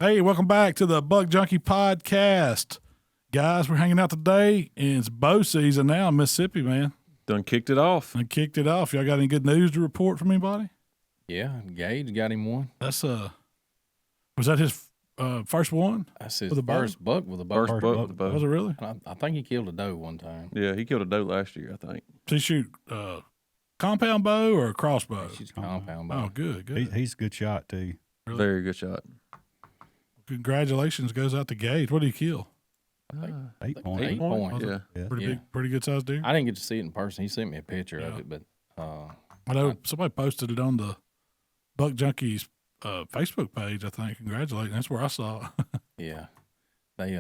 Hey, welcome back to the Buck Junkie podcast. Guys, we're hanging out today, and it's bow season now in Mississippi, man. Done kicked it off. Y'all got any good news to report from anybody? Yeah, Gage got him one. That's was that his first one? That's his first buck with a bow. First buck with a bow. Was it really? I think he killed a doe one time. Yeah, he killed a doe last year, I think. Did he shoot compound bow or a crossbow? He shoots compound bow. Oh, good. He's a good shot, too. Really? Very good shot. Congratulations goes out to Gage. What did he kill? 8 point. 8 point. Yeah. Pretty good sized deer. I didn't get to see it in person. He sent me a picture of it, but I know somebody posted it on the Buck Junkies Facebook page, I think. Congratulating. That's where I saw it. yeah, they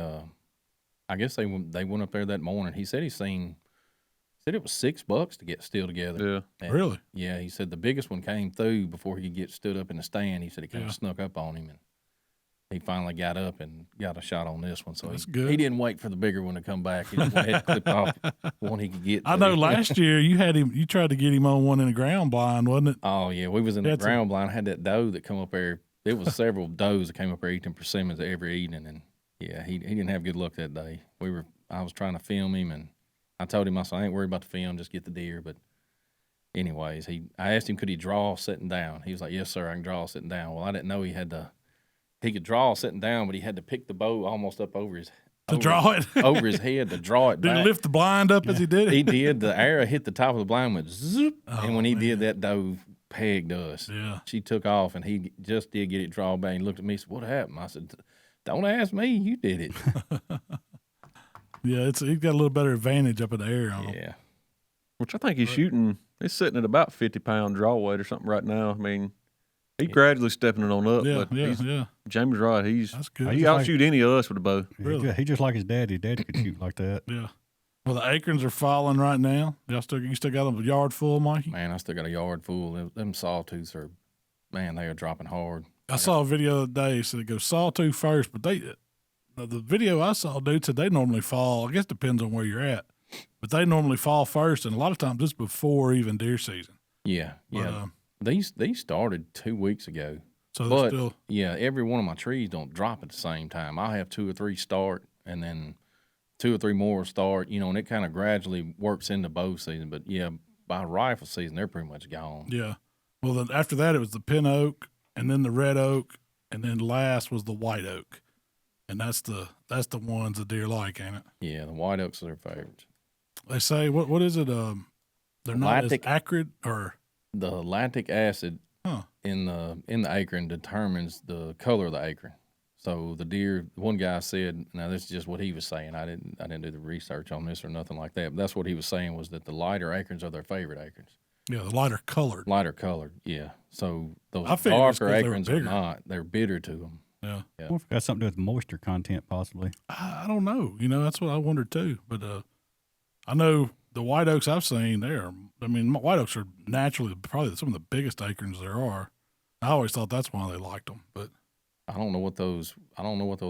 I guess they went up there that morning. He said it was $6 to get still together. Yeah. And, Really? Yeah, he said the biggest one came through before he could get stood up in the stand. He said it kind of snuck up on him, and he finally got up and got a shot on this one. So that's good. He didn't wait for the bigger one to come back. He just went ahead and clipped off one he could get. I know last year you tried to get him on one in the ground blind, wasn't it? Oh, yeah. We was in the ground blind. I had that doe that come up there. It was several does that came up there eating persimmons every evening. And, yeah, he didn't have good luck that day. I was trying to film him, and I told him, I said, I ain't worried about the film, just get the deer. But anyways, I asked him, could he draw sitting down? He was like, yes, sir, I can draw sitting down. Well, I didn't know he could draw sitting down, but he had to pick the bow almost up over his draw it over his head to draw it Did back. he lift the blind up as he did it? He did. The arrow hit the top of the blind, went zoop, and when he did, that doe pegged us. Yeah. She took off, and he just did get it drawn back. He looked at me and said, what happened? I said, don't ask me. You did it. Yeah, he's got a little better advantage up in the air on him. Yeah. Which I think he's shooting. He's sitting at about 50-pound draw weight or something right now. I mean, he's gradually stepping it on up. Yeah, but yeah. Jamie's right. That's good. He outshoot any of us with a bow. Really? He just like his daddy. Daddy could shoot like that. Yeah. Well, the acorns are falling right now. You still got a yard full, Mikey? Man, I still got a yard full. Them sawtooths are, man, they are dropping hard. I saw a video the other day. So they go sawtooth first, but the video I saw, dude, said they normally fall. I guess it depends on where you're at, but they normally fall first, and a lot of times it's before even deer season. Yeah, yeah. These started 2 weeks ago. So but still, yeah, every one of my trees don't drop at the same time. I'll have 2 or 3 start, and then 2 or 3 more start. And it kind of gradually works into bow season. But yeah, by rifle season, they're pretty much gone. yeah. Well, then after that, it was the pin oak, and then the red oak, and then last was the white oak. And that's the ones the deer like, ain't it? Yeah, the white oaks are their favorites. They say what is it? They're not as acrid, or the lactic acid in the acorn determines the color of the acorn. So the deer, one guy said, now this is just what he was saying. I didn't do the research on this or nothing like that. But that's what he was saying, was that the lighter acorns are their favorite acorns. Yeah, the lighter colored. Lighter colored, yeah. So those I figured darker acorns are not. They're bitter to them. Yeah. I wonder if it got something to do with moisture content, possibly. I don't know. That's what I wondered too. But I know the white oaks I've seen white oaks are naturally probably some of the biggest acorns there are. I always thought that's why they liked them. But I don't know what those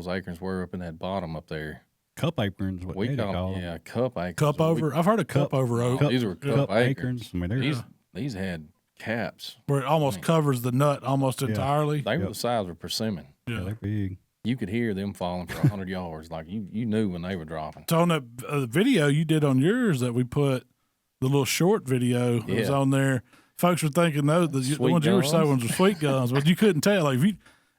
acorns were up in that bottom up there. Cup acorns, what they call them. Yeah, cup acorns. Cup over. I've heard of cup over oak. These were cup acorns. I mean, These had caps where it almost covers the nut almost entirely. They were the size of a persimmon. Yeah, they're big. You could hear them falling for 100 yards. Like you knew when they were dropping. So on that video you did on yours that we put, the little short video that was on there, folks were thinking the ones you were showing were sweet gums, but you couldn't tell. Like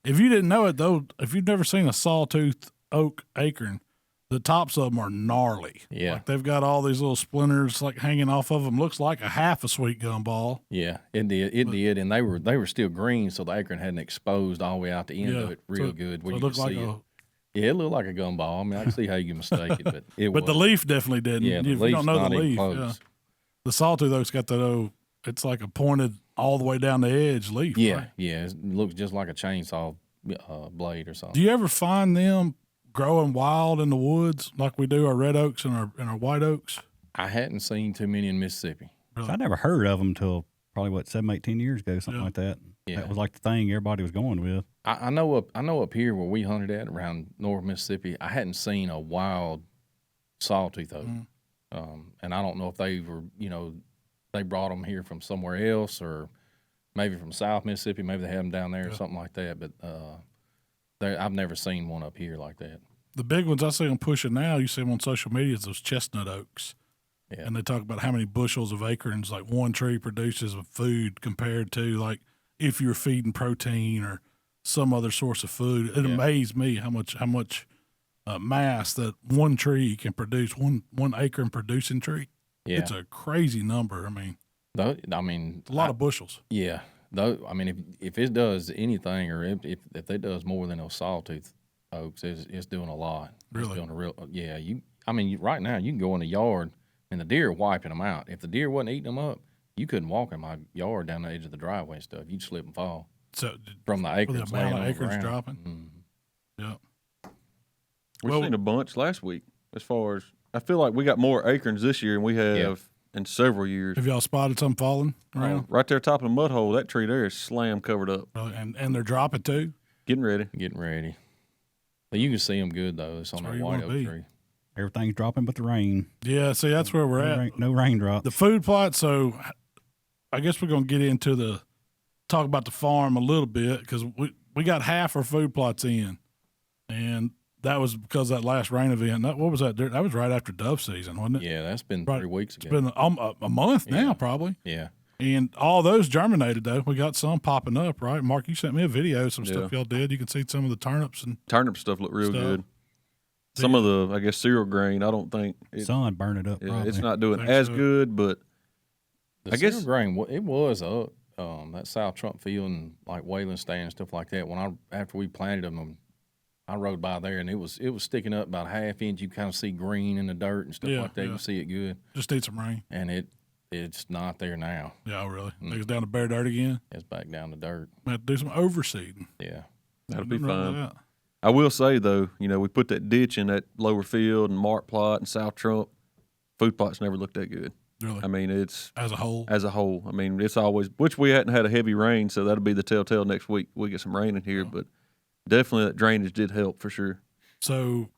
if you didn't know it though, if you've never seen a Sawtooth Oak Acorn, the tops of them are gnarly. Yeah. Like they've got all these little splinters like hanging off of them. Looks like a half a sweet gum ball. Yeah, it did. And they were still green, so the acorn hadn't exposed all the way out the end of it real good. Where so you could see it. Yeah, it looked like a gum ball. I mean, I can see how you can mistake it, but it was. But the leaf definitely didn't. Yeah, if you don't know the leaf. Yeah. The Sawtooth Oak's got that it's like a pointed all the way down the edge leaf. Yeah, right? yeah. It looks just like a chainsaw blade or something. Do you ever find them growing wild in the woods like we do our red oaks and our white oaks? I hadn't seen too many in Mississippi. Really? I never heard of them until probably 7, 18 years ago, something like that. Yeah. That was like the thing everybody was going with. I know up here where we hunted at around North Mississippi, I hadn't seen a wild sawtooth oak. And I don't know if they were, they brought them here from somewhere else or maybe from South Mississippi. Maybe they had them down there or something like that. But I've never seen one up here like that. The big ones I see them pushing now, you see them on social media, is those chestnut oaks. Yeah. And they talk about how many bushels of acorns like one tree produces of food compared to like if you're feeding protein or some other source of food. It amazed me how much mass that one tree can produce, one acorn producing tree. Yeah. It's a crazy number. I mean, a lot of bushels. Yeah. Though, I mean, if it does anything, or if it does more than those sawtooth oaks, it's doing a lot. Really? It's doing a real, yeah. Right now you can go in the yard and the deer are wiping them out. If the deer wasn't eating them up, you couldn't walk in my yard down the edge of the driveway and stuff. You'd slip and fall. So from the acorns, the amount of acorns dropping. Mm-hmm. Yeah. We've seen a bunch last week. As far as I feel like we got more acorns this year than we have in several years. Have y'all spotted some falling around? Right there, top of the mud hole. That tree there is slam covered up. And they're dropping too. Getting ready. But you can see them good though. It's on that white oak tree. Everything's dropping but the rain. Yeah, see, that's where we're at. No raindrops. The food plot. So, I guess we're gonna get into talk about the farm a little bit because we got half our food plots in, and that was because of that last rain event. What was that? That was right after dove season, wasn't it? Yeah, that's been 3 weeks ago. It's been a month now, probably. Yeah. And all those germinated though. We got some popping up, right? Mark, you sent me a video of some stuff y'all did. You can see some of the turnips and turnip stuff look real good. Some of the, I guess, cereal grain, I don't think sun burn it up. It's not doing as good, but I guess cereal grain it was up. That South Trump field and like Wayland Stand and stuff like that. After we planted them, I rode by there and it was sticking up about a half inch. You kind of see green in the dirt and stuff like that. You see it good. Just need some rain. And it's not there now. Yeah, really. It's down to bare dirt again. It's back down to dirt. We have to do some overseeding. Yeah, that'll be fine. I will say though, we put that ditch in that lower field and Mark plot and South Trump. Food plots never looked that good. Really? I mean, it's as a whole. I mean, it's always, which we hadn't had a heavy rain, so that'll be the telltale next week. We get some rain in here, but definitely that drainage did help for sure. So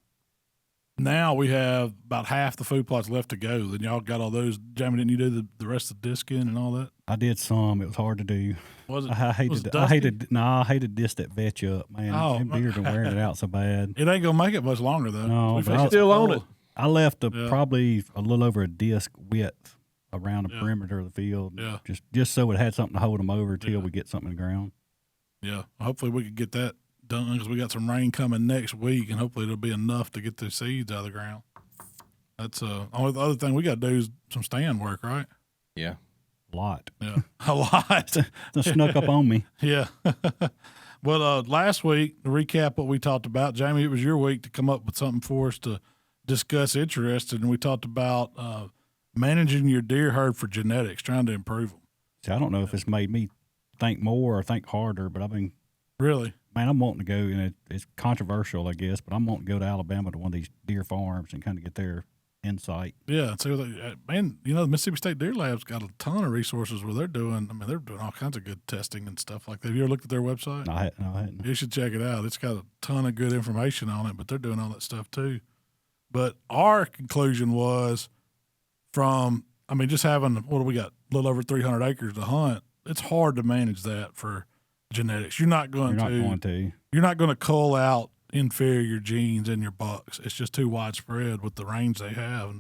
now we have about half the food plots left to go. Then y'all got all those. Jamie, didn't you do the rest of the disking and all that? I did some. It was hard to do. Was it? I hated this that vetch up, man. Them deer been wearing it out so bad. It ain't gonna make it much longer though. No, but still on it. I left probably a little over a disc width around the perimeter of the field. Yeah. Just so it had something to hold them over till we get something in the ground. Yeah. Hopefully we could get that done because we got some rain coming next week, and hopefully it'll be enough to get the seeds out of the ground. That's only the other thing we got to do is some stand work, right? Yeah. A lot. Yeah. A lot. It snuck up on me. Yeah. Well, last week, to recap what we talked about, Jamie, it was your week to come up with something for us to discuss interested, and we talked about managing your deer herd for genetics, trying to improve them. See, I don't know if it's made me think more or think harder, but I've been really, man, I'm wanting to go, and it's controversial, I guess, but I'm wanting to go to Alabama to one of these deer farms and kind of get their insight. Yeah, so man, the Mississippi State Deer Lab's got a ton of resources where they're doing all kinds of good testing and stuff like that. Have you ever looked at their website? No, I hadn't. You should check it out. It's got a ton of good information on it, but they're doing all that stuff too. But our conclusion was just having, what do we got? A little over 300 acres to hunt. It's hard to manage that for genetics. You're not going to cull out inferior genes in your bucks. It's just too widespread with the range they have.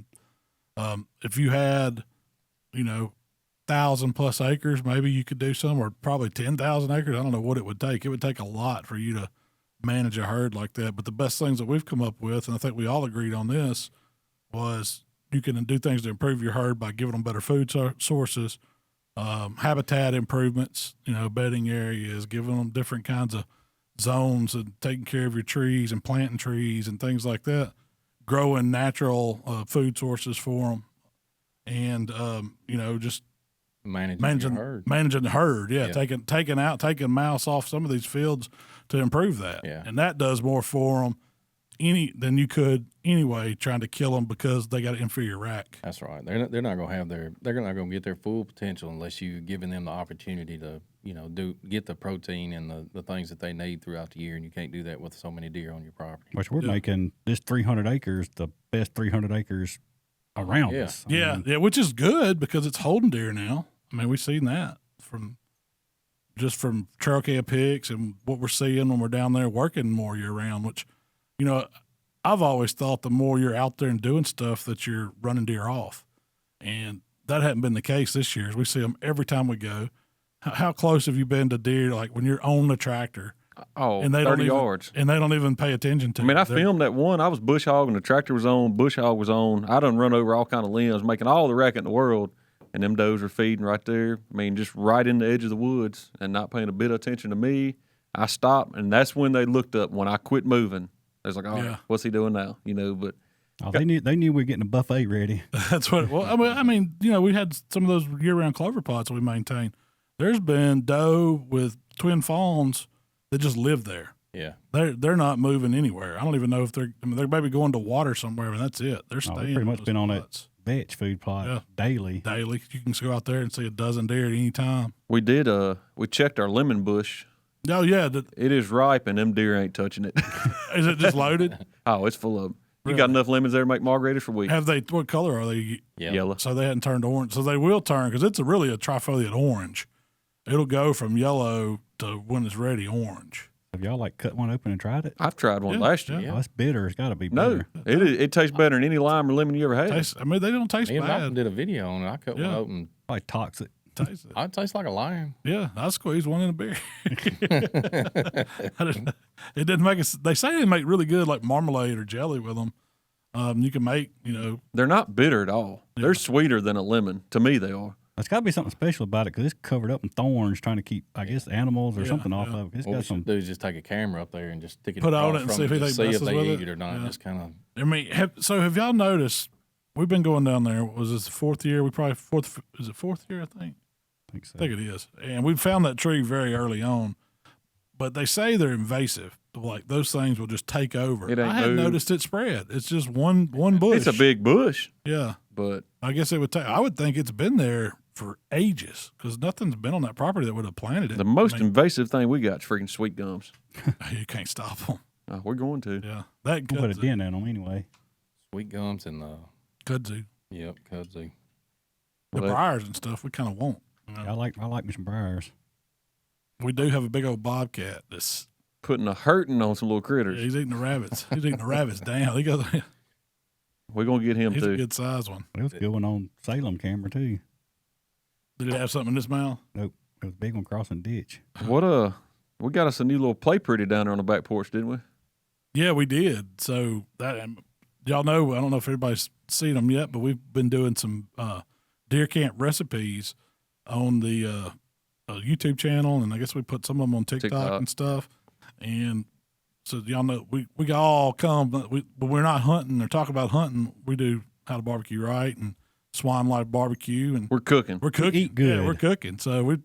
And if you had, 1,000+ acres, maybe you could do some, or probably 10,000 acres. I don't know what it would take. It would take a lot for you to manage a herd like that. But the best things that we've come up with, and I think we all agreed on this, was you can do things to improve your herd by giving them better food sources, habitat improvements, bedding areas, giving them different kinds of zones and taking care of your trees and planting trees and things like that, growing natural food sources for them, and just managing the herd. Yeah, taking mouse off some of these fields to improve that. Yeah. And that does more for them than you could anyway, trying to kill them because they got an inferior rack. That's right. They're not going to have they're not going to get their full potential unless you're giving them the opportunity to get the protein and the things that they need throughout the year, and you can't do that with so many deer on your property. Which we're making this 300 acres the best 300 acres around us. Yeah, which is good because it's holding deer now. I mean, we've seen that from just from trail cam pics and what we're seeing when we're down there working more year round, which, you know, I've always thought the more you're out there and doing stuff that you're running deer off. And that hadn't been the case this year. We see them every time we go. How close have you been to deer, like when you're on the tractor? Oh, and they 30 yards. And they don't even pay attention to it. I mean, I filmed that one. I was bush hogging. The tractor was on. Bush hog was on. I done run over all kind of limbs, making all the racket in the world. And them does are feeding right there. I mean, just right in the edge of the woods and not paying a bit of attention to me. I stopped, and that's when they looked up. When I quit moving, they was like, "Oh, what's he doing now?" You know, but they knew we were getting a buffet ready. That's what. Well, I mean, you know, we had some of those year-round clover pots that we maintain. There's been doe with twin fawns that just live there. Yeah, they're not moving anywhere. I don't even know if they're. I mean, they're maybe going to water somewhere, and that's it. They're staying. We've pretty much been on that vetch food plot daily. Daily, you can go out there and see a dozen deer at any time. We did. We checked our lemon bush. Oh yeah, it is ripe, and them deer ain't touching it. Is it just loaded? Oh, it's full of. You got enough lemons there to make margaritas for weeks. Have they? What color are they? Yellow. So they hadn't turned orange. So they will turn because it's really a trifoliate orange. It'll go from yellow to when it's ready orange. Have y'all cut one open and tried it? I've tried one last year. Yeah. Oh, it's bitter. It's got to be bitter. No, it tastes better than any lime or lemon you ever had. I mean, they don't taste Me and bad. Malcom did a video on it. I cut one open. Probably toxic. It tastes like a lime. Yeah, I squeezed one in a beer. It didn't make us. They say they make really good like marmalade or jelly with them. You can make, you know. They're not bitter at all. Yeah. They're sweeter than a lemon. To me, they are. There's got to be something special about it because it's covered up in thorns, trying to keep, I guess, animals or something off of it. It's got some. Do is just take a camera up there and just stick it. Put on it and see if they eat it or not. Just kind of. I mean, have y'all noticed? We've been going down there. Was this the fourth year? We probably fourth. Is it fourth year? I think. I think so. I think it is. And we found that tree very early on. But they say they're invasive. Like those things will just take over. I hadn't noticed it spread. It's just one bush. It's a big bush. Yeah. But I guess it would take. I would think it's been there for ages because nothing's been on that property that would have planted it. The most invasive thing we got is freaking sweet gums. You can't stop them. We're going to. Yeah. We'll put a dent in them anyway. Sweet gums and kudzu. Yep, kudzu. The briars and stuff we kind of want. You know? I like me some briars. We do have a big old bobcat that's putting a hurting on some little critters. Yeah, he's eating the rabbits. He's eating the rabbits down. We're gonna get him he's too. A good size one. It was a good one on Salem camera too. Did it have something in his mouth? Nope. It was a big one crossing ditch. What we got us a new little play pretty down there on the back porch, didn't we? Yeah, we did. So that y'all know. I don't know if everybody's seen them yet, but we've been doing some deer camp recipes on the YouTube channel, and I guess we put some of them on TikTok. And stuff. And so y'all know we all come, but we're not hunting or talk about hunting. We do how to barbecue right and Swine Life Barbecue, and we're cooking. We're cooking. We eat good. Yeah, we're cooking. So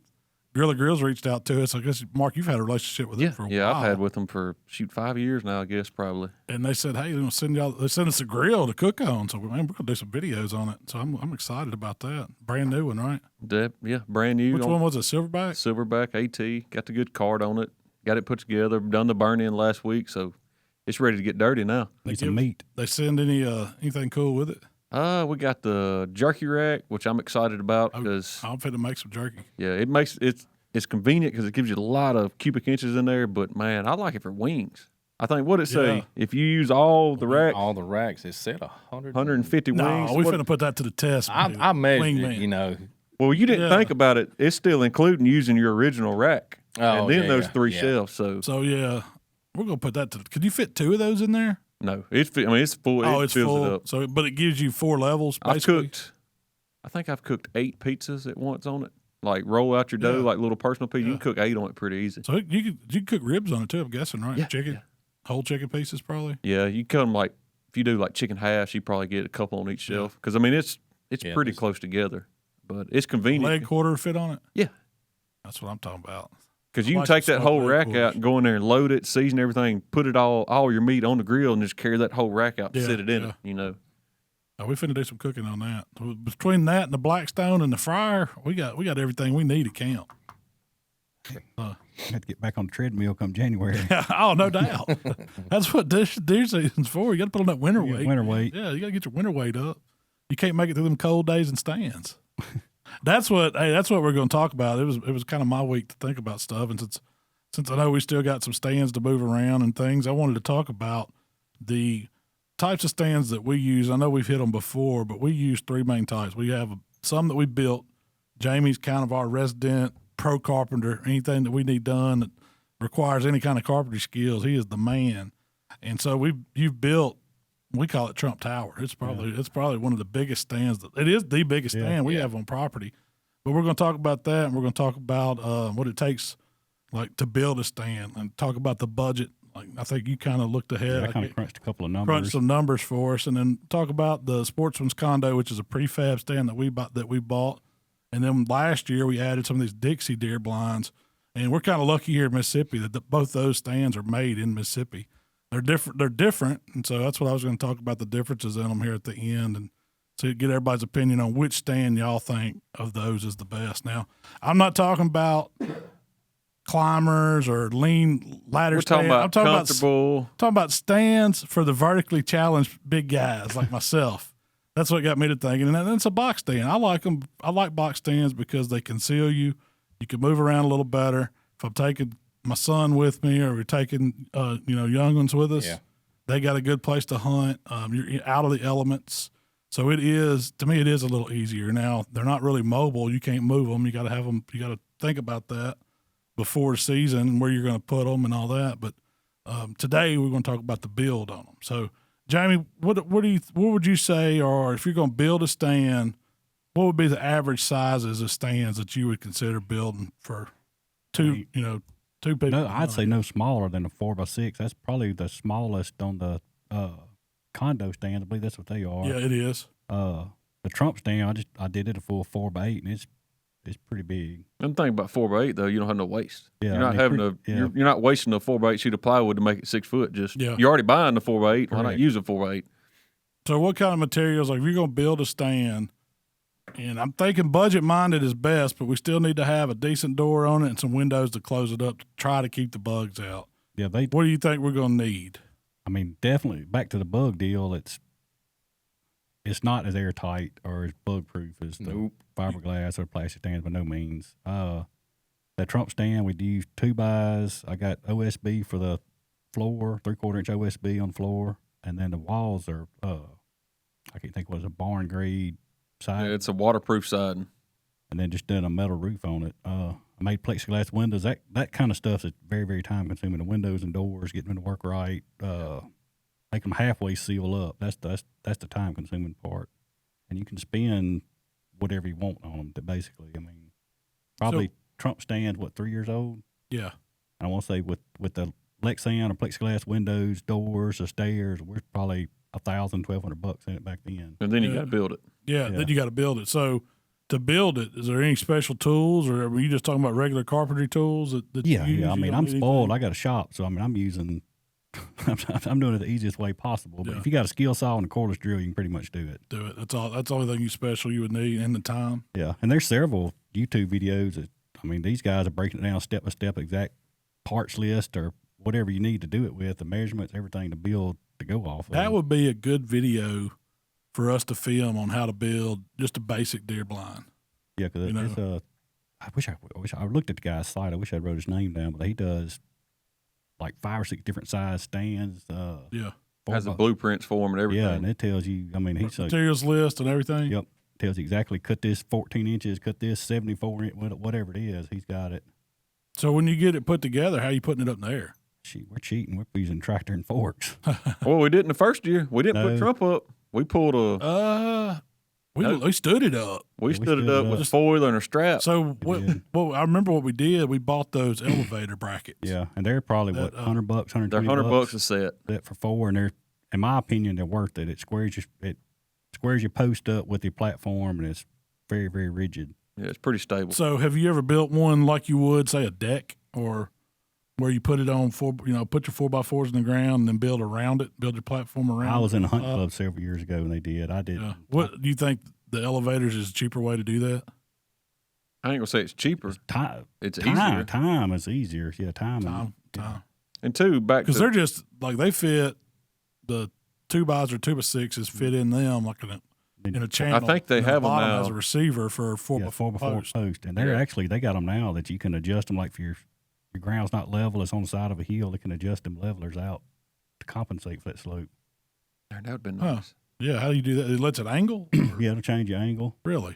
Gorilla Grills reached out to us. I guess Mark, you've had a relationship with them for a while. Yeah, I've had with them for 5 years now, I guess probably. And they said, hey, they send us a grill to cook on. So we're gonna do some videos on it. So I'm excited about that. Brand new one, right? Yeah, brand new. Which one was it? Silverback. Silverback AT. Got the good card on it. Got it put together. Done the burn in last week, so it's ready to get dirty now. Need some meat. They send anything cool with it? We got the jerky rack, which I'm excited about because I'm fit to make some jerky. Yeah, it's convenient because it gives you a lot of cubic inches in there. But man, I like it for wings. I think what it say if you use all the racks, it said 150 wings. No, we finna put that to the test. I measured it, you know. Well, you didn't think about it. It's still including using your original rack. Oh, and then those three shelves. So yeah, we're gonna put that to. Could you fit 2 of those in there? No, it's full. Oh, it's fills full. It up. So, but it gives you 4 levels. Basically. I think I've cooked 8 pizzas at once on it. Like roll out your dough like little personal pizza. You can cook 8 on it pretty easy. So you could cook ribs on it too. I'm guessing, right? Yeah, chicken, whole chicken pieces probably. Yeah, you cut them like if you do like chicken hash, you probably get a couple on each shelf because I mean it's pretty close together, but it's convenient. Leg quarter fit on it. Yeah, that's what I'm talking about. Because you can take that whole rack out and go in there and load it, season everything, put it all your meat on the grill, and just carry that whole rack out and sit it in it. You know. We finna do some cooking on that. Between that and the Blackstone and the fryer, we got everything we need at camp. Have to get back on the treadmill come January. Oh, no doubt. That's what deer season's for. You got to put on that winter weight. Winter weight. Yeah, you got to get your winter weight up. You can't make it through them cold days in stands. That's what we're going to talk about. It was kind of my week to think about stuff, and since I know we still got some stands to move around and things, I wanted to talk about the types of stands that we use. I know we've hit them before, but we use three main types. We have some that we built. Jamie's kind of our resident pro carpenter. Anything that we need done that requires any kind of carpentry skills, he is the man. And so you've built, we call it Trump Tower. It's probably one of the biggest stands. It is the biggest stand we have on property. But we're going to talk about that, and we're going to talk about what it takes, like, to build a stand, and talk about the budget. Like, I think you kind of looked ahead. I kind of crunched a couple of numbers. Crunched some numbers for us, and then talk about the Sportsman's Condo, which is a prefab stand that we bought. And then last year we added some of these Dixie deer blinds, and we're kind of lucky here in Mississippi that both those stands are made in Mississippi. They're different, and so that's what I was going to talk about, the differences in them here at the end, and to get everybody's opinion on which stand y'all think of those is the best. Now, I'm not talking about climbers or lean ladder stands. I'm talking about stands for the vertically challenged big guys like myself. That's what got me to thinking. And then it's a box stand. I like them. I like box stands because they conceal you. You can move around a little better. If I'm taking my son with me, or we're taking young ones with us, they got a good place to hunt. You're out of the elements. So it is, to me, it is a little easier. Now, they're not really mobile. You can't move them. You got to have them. You got to think about that before the season and where you're going to put them and all that. But today we're going to talk about the build on them. So, Jamie, what would you say, or if you're going to build a stand, what would be the average sizes of stands that you would consider building for two people? No, I'd say no smaller than a 4x6. That's probably the smallest on the condo stand. I believe that's what they are. Yeah, it is. The Trump stand, I did it a full 4x8, and it's pretty big. I'm thinking about 4x8 though. You don't have no waste. Yeah, you're not wasting a 4x8 sheet of plywood to make it 6 foot. You're already buying the 4x8. Why not use a 4x8? So what kind of materials? Like, if you're going to build a stand, and I'm thinking budget minded is best, but we still need to have a decent door on it and some windows to close it up to try to keep the bugs out. Yeah, what do you think we're going to need? I mean, definitely back to the bug deal. It's not as airtight or as bug proof as the fiberglass or plastic stands, by no means. That Trump stand, we'd use 2x. I got OSB for the floor, 3/4 inch OSB on the floor, and then the walls are I can't think what it was, a barn grade siding. Yeah, it's a waterproof siding. And then just done a metal roof on it. I made plexiglass windows. That kind of stuff is very, very time consuming. The windows and doors, getting them to work right, make them halfway seal up. That's the time consuming part. And you can spend whatever you want on them. Basically, I mean, probably Trump stands 3 years old. Yeah. I want to say with the Lexan or plexiglass windows, doors, or stairs, we're probably $1,000-$1,200 in it back then. And then you got to build it. Yeah, then you got to build it. So to build it, is there any special tools, or are you just talking about regular carpentry tools that you use? Yeah. I mean, I'm spoiled. I got a shop, so I mean, I'm using. I'm doing it the easiest way possible. But if you got a skill saw and a cordless drill, you can pretty much do it. Do it. That's all. That's the only thing you would need, and the time. Yeah, and there's several YouTube videos that, I mean, these guys are breaking it down step by step, exact parts list or whatever you need to do it with, the measurements, everything to build to go off of. That would be a good video for us to film on how to build just a basic deer blind. Yeah, because I wish I looked at the guy's site. I wish I wrote his name down, but he does like 5 or 6 different size stands. Has the blueprints for them and everything. Yeah, and it tells you. I mean, he's materials list and everything. Yep, tells you exactly. Cut this 14 inches. Cut this 74 inch. Whatever it is, he's got it. So when you get it put together, how are you putting it up in the air? We're cheating. We're using tractor and forks. Well, we didn't the first year. We didn't put Trump up. We pulled we stood it up. We stood it up with a foil and a strap. So I remember what we did. We bought those elevator brackets. Yeah, and they're probably $100, $120. They're $100 a set. That for 4, and they're, in my opinion, they're worth it. It squares your post up with your platform, and it's very, very rigid. Yeah, it's pretty stable. So have you ever built one like you would, say, a deck, or where you put it on put your 4x4s in the ground and then build around it, build your platform around it? I was in a hunt club several years ago and they did. I did. Yeah. What do you think the elevators is a cheaper way to do that? I ain't gonna say it's cheaper. It's easier. Time is easier. Yeah, time. And two, because they're just like they fit the 2x or 2x6s fit in them like in a channel. I think they have them now as a receiver for 4x4 post, and they're actually they got them now that you can adjust them. Like if your ground's not level, it's on the side of a hill, they can adjust them levelers out to compensate for that slope. That would be nice. Yeah, how do you do that? It lets it angle? Yeah, it'll change your angle. Really?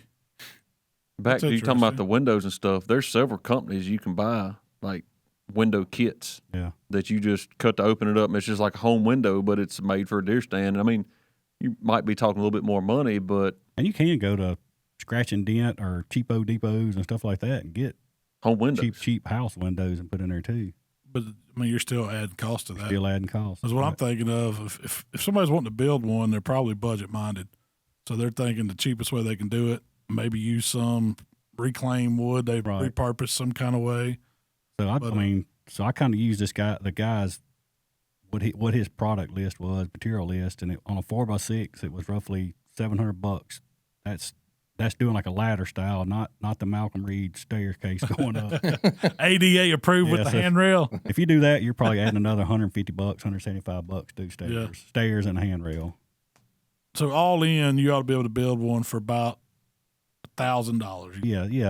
Back to you talking about the windows and stuff. There's several companies you can buy like window kits. Yeah. That you just cut to open it up, and it's just like a home window, but it's made for a deer stand. I mean, you might be talking a little bit more money, but and you can go to Scratch and Dent or cheapo depots and stuff like that and get home windows, cheap house windows and put in there too. But I mean, you're still adding cost to that. Still adding cost. That's what I'm thinking of. If somebody's wanting to build one, they're probably budget minded, so they're thinking the cheapest way they can do it. Maybe use some reclaimed wood they repurpose some kind of way. So I kind of used the guy's what his product list was, material list, and on a 4x6 it was roughly $700. That's doing like a ladder style, not the Malcolm Reed staircase going up. ADA approved with the handrail. If you do that, you're probably adding another $150, $175 to do stairs, stairs and handrail. So all in, you ought to be able to build one for about $1,000. Yeah,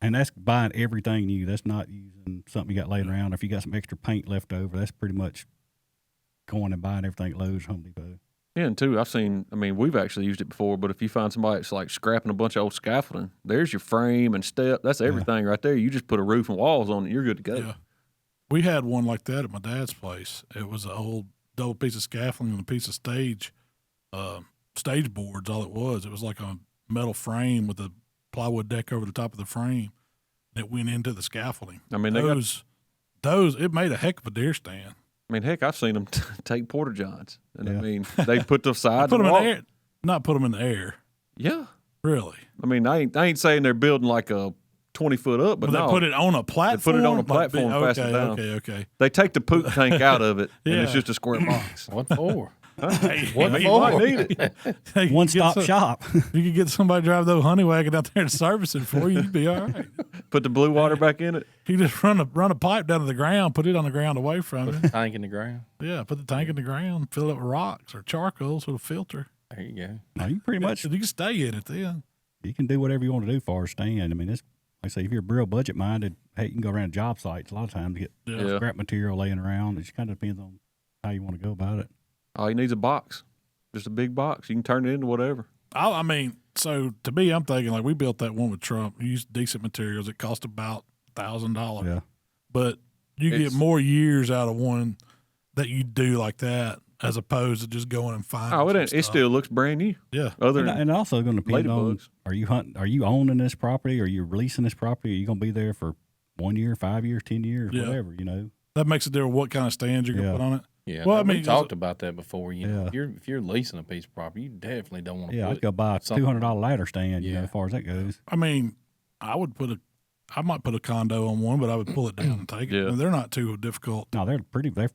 and that's buying everything new. That's not using something you got laying around. If you got some extra paint left over, that's pretty much going and buying everything at Lowe's, Home Depot. Yeah, and two, we've actually used it before, but if you find somebody that's like scrapping a bunch of old scaffolding, there's your frame and step. That's everything right there. You just put a roof and walls on it, you're good to go. Yeah. We had one like that at my dad's place. It was an old double piece of scaffolding and a piece of stage boards, all it was. It was like a metal frame with a plywood deck over the top of the frame that went into the scaffolding. I mean, it made a heck of a deer stand. I mean, heck, I've seen them take porta johns, and I mean, they put the sides. Put them in the air, not put them in the air. Yeah, really. I mean, I ain't saying they're building like a 20 foot up, but they put it on a platform. They put it on a platform and pass it down. Okay. They take the poop tank out of it, and it's just a square box. What for? What for? You might need it. One-stop shop. You could get somebody to drive the honey wagon out there and service it for you. You'd be all right. Put the blue water back in it. You just run a pipe down to the ground, put it on the ground away from it. Put the tank in the ground. Yeah, put the tank in the ground, fill it with rocks or charcoal so it'll filter. There you go. Now, you pretty much you can stay in it then. You can do whatever you want to do for a stand. I mean, it's like I say, if you're real budget minded, hey, you can go around job sites a lot of times to get scrap material laying around. It just kind of depends on how you want to go about it. All you need is a box. Just a big box. You can turn it into whatever. I mean, so to me, I'm thinking like we built that one with Trump. We used decent materials. It cost about $1,000. Yeah. But you get more years out of one that you do like that as opposed to just going and finding. Oh, it still looks brand new. Yeah. And also going to depend on are you owning this property? Are you releasing this property? Are you going to be there for 1 year, 5 years, 10 years, whatever? You know. That makes it different what kind of stands you're going to put on it. Yeah, well, we talked about that before. You know, if you're leasing a piece of property, you definitely don't want to. Yeah, I'd go buy a $200 ladder stand. You know, as far as that goes. I mean, I might put a condo on one, but I would pull it down and take it. I mean, they're not too difficult. No, they're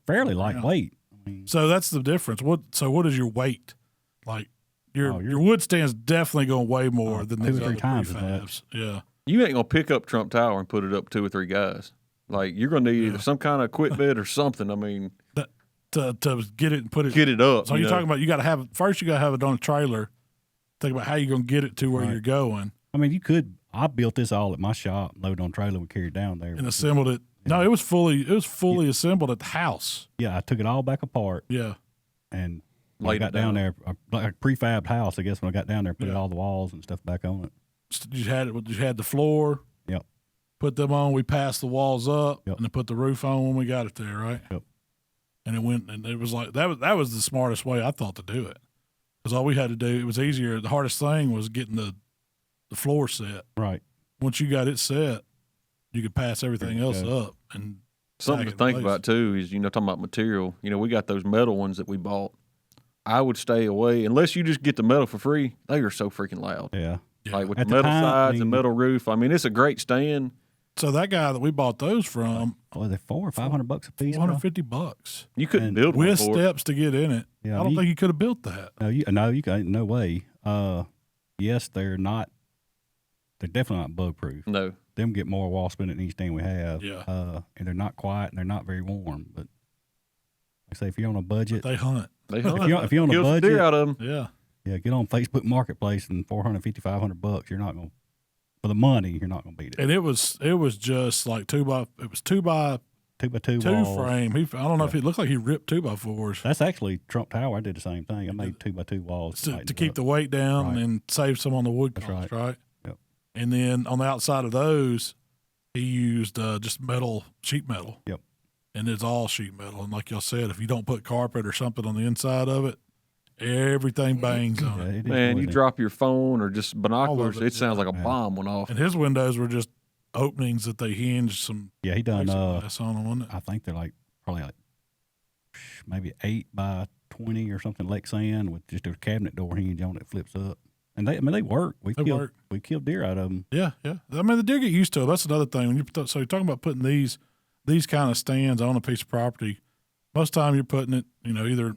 fairly lightweight. I mean, so that's the difference. What is your weight? Like your wood stand's definitely going to weigh more than 2 or 3 times prefabs. Yeah, you ain't gonna pick up Trump Tower and put it up 2 or 3 guys. Like you're gonna need either some kind of equipment or something. I mean. To get it and get it up. So you're talking about you got to have it on a trailer. Think about how you're going to get it to where you're going. I mean, I built this all at my shop, loaded on a trailer, and carried it down there, and assembled it. Yeah. No, it was fully assembled at the house. Yeah, I took it all back apart. Yeah, and when I got down there, like a prefabbed house. I guess when I got down there, put all the walls and stuff back on it. You had the floor. Yep. Put them on. We passed the walls up, and then put the roof on when we got it there. Right. Yep. And it went, and it was like that was the smartest way I thought to do it, because all we had to do, it was easier. The hardest thing was getting the floor set. Right. Once you got it set, you could pass everything else up. And something to think about too is talking about material. We got those metal ones that we bought. I would stay away unless you just get the metal for free. They are so freaking loud. Yeah. Like with the metal sides and metal roof. I mean, it's a great stand. So that guy that we bought those from, they're $400 or $500 a piece. $450. You couldn't build with steps to get in it. Yeah, I don't think you could have built that. No, you can't. No way. Yes, they're not. They're definitely not bug proof. No, them get more wall spin than any stand we have. Yeah. And they're not quiet and they're not very warm. But like I say, if you're on a budget, but they hunt. If you're on a budget, deer out of them. Yeah. Yeah, get on Facebook Marketplace and $450, $500. You're not gonna, for the money, you're not gonna beat it. And it was just like two by two walls. frame. I don't know if it looked like he ripped 2x4s. That's actually Trump Tower. I did the same thing. I made 2x2 walls to keep the weight down and save some on the wood costs, right? Yep. And then on the outside of those, he used just sheet metal. Yep. And it's all sheet metal. And like y'all said, if you don't put carpet or something on the inside of it, everything bangs on it. Man, you drop your phone or just binoculars, it sounds like a bomb went off. And his windows were just openings that they hinged some. Yeah, he done. Glass on them, wasn't it? I think they're probably maybe 8 by 20 or something, Lexan with just a cabinet door hinge on it, flips up. And they work. We killed deer out of them. Yeah, yeah. I mean, the deer get used to it. That's another thing. So you're talking about putting these kind of stands on a piece of property. Most of the time you're putting it, either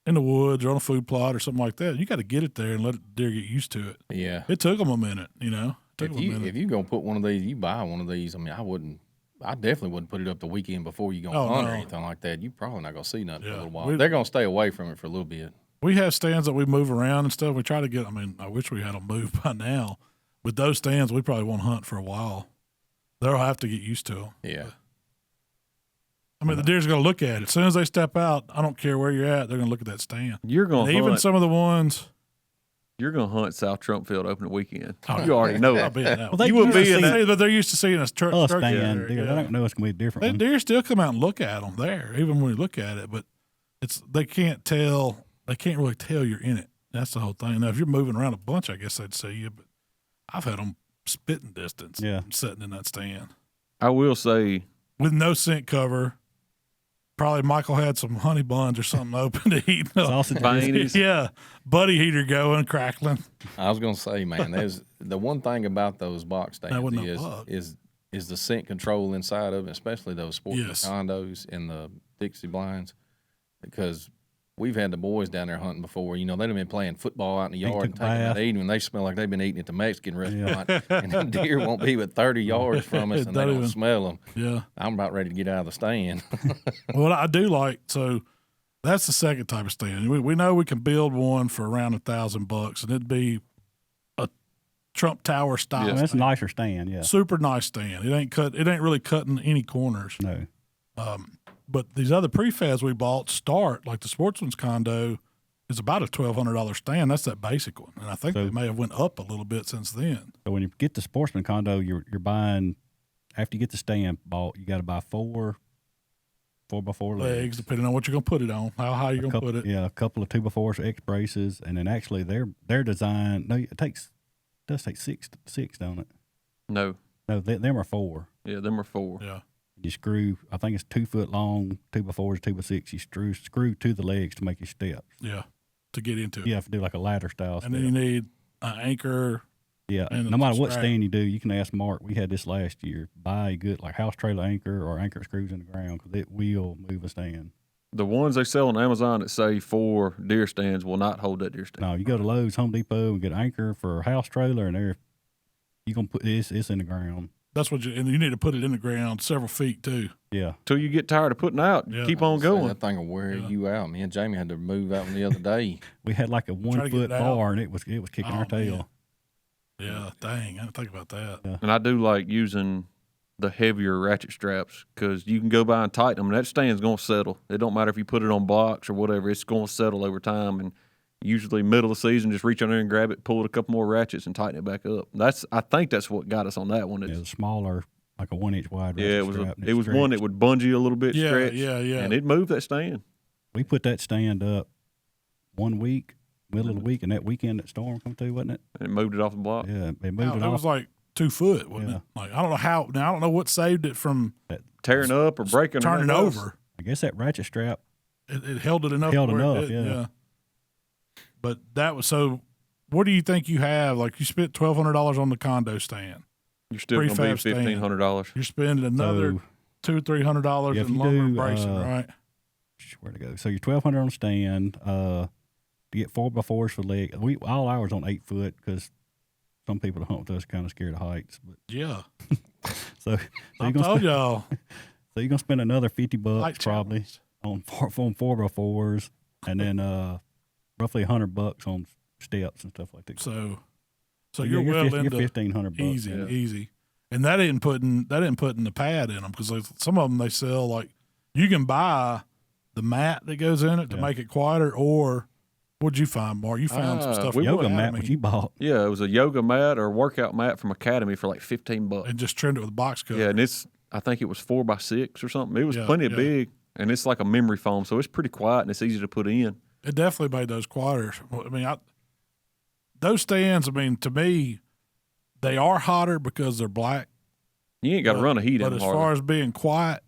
in the woods or on a food plot or something like that. You got to get it there and let the deer get used to it. Yeah. It took them a minute, If you're going to put one of these, you buy one of these. I mean, I definitely wouldn't put it up the weekend before you go hunt or anything like that. You're probably not going to see nothing for a little while. They're going to stay away from it for a little bit. We have stands that we move around and stuff. We try to get, I wish we had them moved by now. With those stands, we probably won't hunt for a while. They'll have to get used to them. Yeah. I mean, the deer's going to look at it. As soon as they step out, I don't care where you're at, they're going to look at that stand. You're going to hunt. Even some of the ones. You're going to hunt South Trump Field opening weekend. You already know it. You would be in that. But they're used to seeing us stand. They don't know it's going to be different. Deer still come out and look at them there, even when we look at it. But they can't tell. They can't really tell you're in it. That's the whole thing. Now, if you're moving around a bunch, I guess they'd see you. But I've had them spitting distance sitting in that stand. I will say. With no scent cover. Probably Michael had some honey buns or something open to eat. Sausages. Yeah. Buddy heater going, crackling. I was going to say, man, there's the one thing about those box stands is the scent control inside of it, especially those Sportsman condos and the Dixie blinds, because we've had the boys down there hunting before. They've been playing football out in the yard and taking that eating, and they smell like they've been eating at the Mexican restaurant. And the deer won't be but 30 yards from us, and they don't smell them. Yeah. I'm about ready to get out of the stand. Well, I do so that's the second type of stand. We know we can build one for around $1,000, and it'd be a Trump Tower style. Yeah, that's a nicer stand, yeah. Super nice stand. It ain't really cutting any corners. No. But these other prefabs we bought like the Sportsman's Condo is about a $1,200 stand. That's that basic one. And I think they may have went up a little bit since then. So when you get the Sportsman Condo, you're buying, after you get the stand bought, you got to buy 4x4 legs, depending on what you're going to put it on, how high you're going to put it. Yeah, a couple of 2x4s, X braces, and then actually their design, it does take six, don't it? No, them are 4. Yeah, them are 4. Yeah. You screw, I think it's 2 foot long, 2x4s, 2x6. You screw to the legs to make your steps. Yeah, to get into it. You have to do like a ladder style. And then you need an anchor. Yeah, no matter what stand you do, you can ask Mark. We had this last year. Buy a good house trailer anchor or anchor screws in the ground because it will move a stand. The ones they sell on Amazon that say 4 deer stands will not hold that deer stand. No, you go to Lowe's, Home Depot, and get an anchor for a house trailer, and you're going to put it's in the ground. That's and you need to put it in the ground several feet too. Yeah. Till you get tired of putting out. Yeah. Keep on going. That thing will wear you out. Me and Jamie had to move out the other day. We had like a 1 foot bar and it was kicking our tail. Yeah, dang. I didn't think about that. Yeah. And I do like using the heavier ratchet straps because you can go by and tighten them and that stand's going to settle. It don't matter if you put it on blocks or whatever. It's going to settle over time. And usually middle of the season, just reach on there and grab it, pull it a couple more ratchets, and tighten it back up. I think that's what got us on that one. It's smaller, like a 1 inch wide. Yeah, it was one that would bungee a little bit, stretch. Yeah. And it moved that stand. We put that stand up 1 week, middle of the week, and that weekend that storm come through, wasn't it? And it moved it off the block. Yeah, it moved it off. It was like 2 foot, wasn't it? Like I don't know how. Now I don't know what saved it from tearing up or breaking, turning over. I guess that ratchet strap. It held it enough. Yeah. But that was so. What do you think you have? Like you spent $1,200 on the condo stand. You're still going to be $1,500. You're spending another $200-300 in lumber and bracing, right? Where to go? So you're $1,200 on the stand. You get 4x4s for leg. All ours on 8 foot because some people that hunt with us are kind of scared of heights. But yeah. So I told y'all. So you're gonna spend another $50 probably on 4x4s, and then roughly $100 on steps and stuff like that. So you're well you're into $1,500 easy. And that didn't put in the pad in them because some of them they sell like you can buy the mat that goes in it to make it quieter. Or what'd you find, Mark? You found some stuff. Yoga mat, what you bought? Yeah, it was a yoga mat or a workout mat from Academy for like $15. And just trimmed it with a box cover. Yeah, and I think it was 4x6 or something. It was plenty big, and it's like a memory foam, so it's pretty quiet and it's easy to put in. It definitely made those quieter. I mean, those stands. I mean, to me, they are hotter because they're black. You ain't got to run a heat in them. But as far as being quiet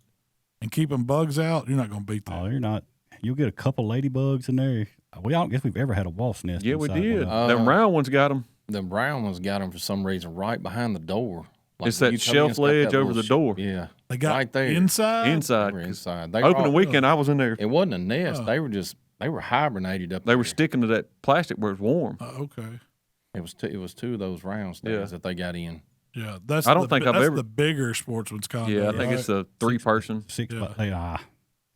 and keeping bugs out, you're not going to beat that. Oh, you're not. You'll get a couple ladybugs in there. I don't guess we've ever had a wasp nest. Yeah, we inside did. one. Them round ones got them. The brown ones got them for some reason right behind the door. Like it's that shelf ledge over the door. Yeah. They got right there. inside? Inside. They were inside. They Opening weekend, I was in there. It wasn't a nest. They were hibernated up there. They were sticking to that plastic where it's warm. Okay. It was two of those round stands that they got in. Yeah, I don't think I've ever the bigger Sportsman's Condo. Yeah, I think it's a 3-person.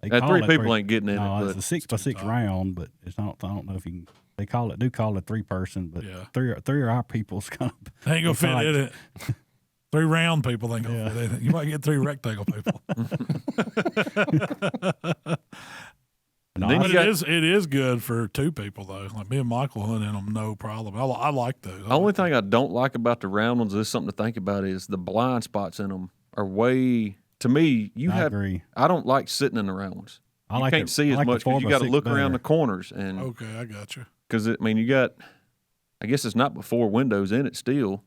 That 3 people ain't getting in no, it. It's a 6x6 round, but it's not. I don't know if you can. They call it 3-person, but three of our people's kind of. They ain't gonna fit in it. 3 round people ain't gonna fit in it. You might get 3 rectangle people. No, but it is good for 2 people though. Like me and Michael hunt in them, no problem. I like those. The only thing I don't like about the round ones, is something to think about, is the blind spots in them are way. To me, I agree. I don't like sitting in the round ones. You can't see as much because you got to look around the corners. And okay, I got you. Because you got. I guess it's not before windows in it still.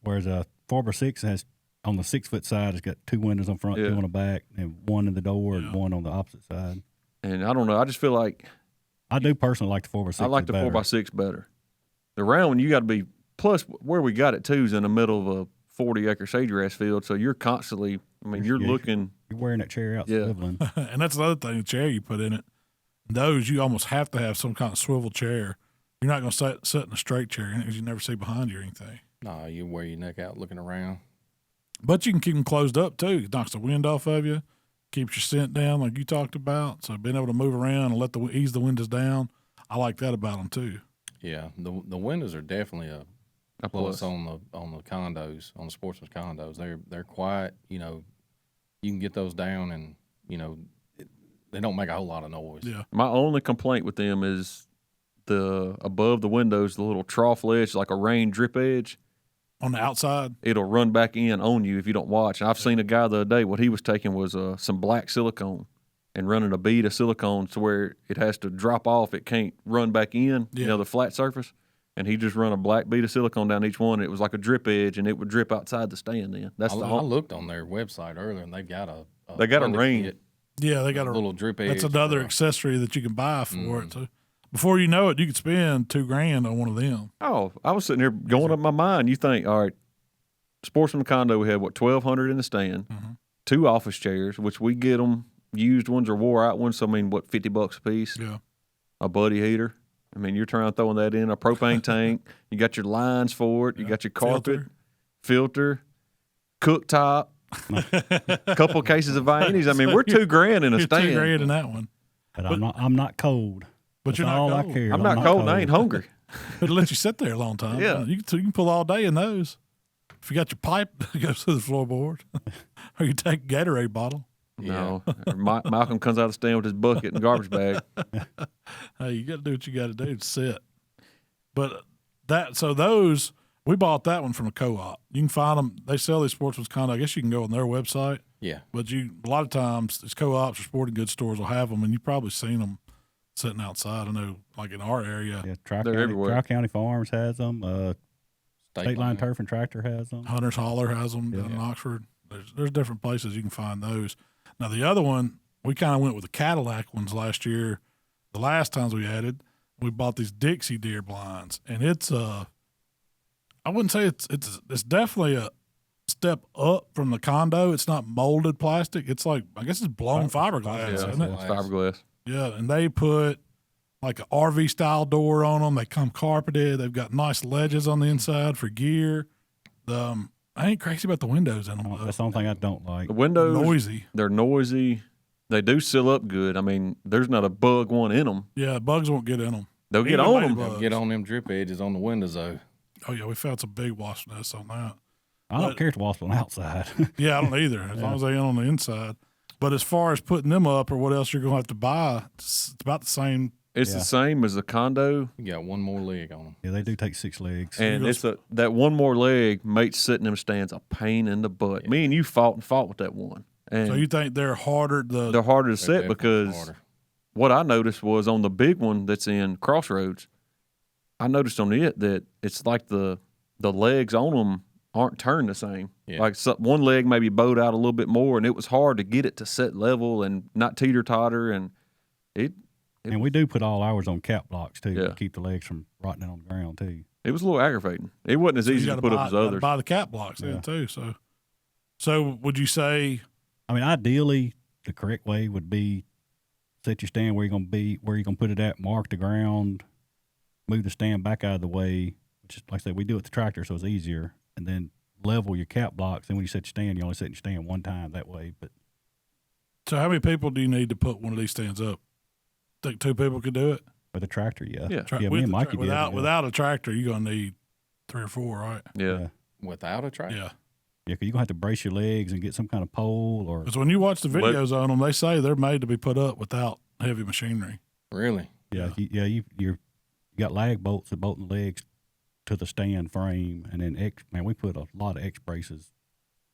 Whereas a 4x6 has on the 6-foot side, it's got 2 windows on front, 2 on the back, and 1 in the door and 1 on the opposite side. And I don't know. I just feel like I do personally like the 4x6. I like the 4x6 better. The round one, you got to be. Plus, where we got it too is in the middle of a 40-acre sagegrass field, so you're constantly. I mean, you're looking. You're wearing that chair out swiveling. And that's another thing. The chair you put in it. Those you almost have to have some kind of swivel chair. You're not going to sit in a straight chair because you never see behind you or anything. No, you wear your neck out looking around. But you can keep them closed up too. It knocks the wind off of you. Keeps your scent down like you talked about. So being able to move around and ease the windows down, I like that about them too. Yeah, the windows are definitely a plus on the condos, on the Sportsman's condos. They're quiet. You know, you can get those down, and they don't make a whole lot of noise. Yeah. My only complaint with them is the above the windows, the little trough ledge, like a rain drip edge. On the outside, it'll run back in on you if you don't watch. And I've seen a guy the other day. What he was taking was some black silicone and running a bead of silicone to where it has to drop off. It can't run back in. Yeah. The flat surface. And he just run a black bead of silicone down each one. And it was like a drip edge, and it would drip outside the stand. Then I looked on their website earlier, and they've got a ring. Yeah, they got a little drip edge. That's another accessory that you can buy for it. So before you know it, you could spend $2,000 on one of them. Oh, I was sitting here going up my mind. You think, all right, Sportsman Condo, we had, 1,200 in the stand, 2 office chairs, which we get them used ones or wore out ones. So, $50 a piece? Yeah. A buddy heater. You're trying to throw that in, a propane tank. You got your lines for it. You got your carpet, filter cooktop, a couple of cases of Viennese. We're $2,000 in a stand. $2,000 in that one. But I'm not cold. But That's you're not all cold. I care. I'm not cold and I ain't hungry. It'll let you sit there a long time. Yeah. You can pull all day in those. If you got your pipe that goes through the floorboard, or you take a Gatorade bottle. No. Malcom comes out of the stand with his bucket and garbage bag. Hey, you got to do what you got to do to sit. But those, we bought that one from a co-op. You can find them. They sell these Sportsman's Condo. I guess you can go on their website. Yeah. But a lot of times, these co-ops or sporting goods stores will have them, and you've probably seen them sitting outside. I know, like in our area. Yeah, everywhere. Tri-County Farms has them. State Line Turf and Tractor has them. Hunter's Holler has them down in Oxford. There's different places you can find those. Now, the other one, we kind of went with the Cadillac ones last year. The last times we we bought these Dixie deer blinds, and it's I wouldn't say it's definitely a step up from the Condo. It's not molded plastic. It's like, I guess it's blown fiberglass, isn't it? It's fiberglass. Yeah, and they put like an RV style door on them. They come carpeted. They've got nice ledges on the inside for gear. I ain't crazy about the windows in them. That's the only thing I don't like. The windows, noisy. They're noisy. They do seal up good. There's not a bug one in them. Yeah, bugs won't get in them. They'll get on them. They'll get on them drip edges on the windows, though. Oh, yeah, we found some big wasp nests on that. I don't care if the wasp on the outside. Yeah, I don't either, as long as they ain't on the inside. But as far as putting them up or what else you're going to have to buy, it's about the same. It's the same as the Condo. You got one more leg on them. Yeah, they do take 6 legs. And that one more leg makes sitting them stands a pain in the butt. Yeah. Me and you fought with that one. And so you think they're harder? They're harder to set because what I noticed was on the big one that's in Crossroads, I noticed on it that it's like the legs on them aren't turned the same. Yeah. Like one leg maybe bowed out a little bit more, and it was hard to get it to set level and not teeter-totter. And and we do put all ours on cap blocks, too, to keep the legs from rotting on the ground, too. It was a little aggravating. It wasn't as easy to put up as others. Buy the cap blocks then, too. So would you say? I mean, ideally, the correct way would be set your stand where you're going to put it at, mark the ground, move the stand back out of the way. Which is, like I said, we do it with the tractor, so it's easier. And then level your cap blocks. And when you set your stand, you only set your stand one time that way. But so how many people do you need to put one of these stands up? Think 2 people could do it? With a tractor, yeah. Me and Mikey without a tractor, you're going to need 3 or 4, right? Yeah. Without a tractor? Yeah. Yeah, because you're going to have to brace your legs and get some kind of pole. Because when you watch the videos on them, they say they're made to be put up without heavy machinery. Really? Yeah. You got lag bolts that bolt the legs to the stand frame, and then we put a lot of X braces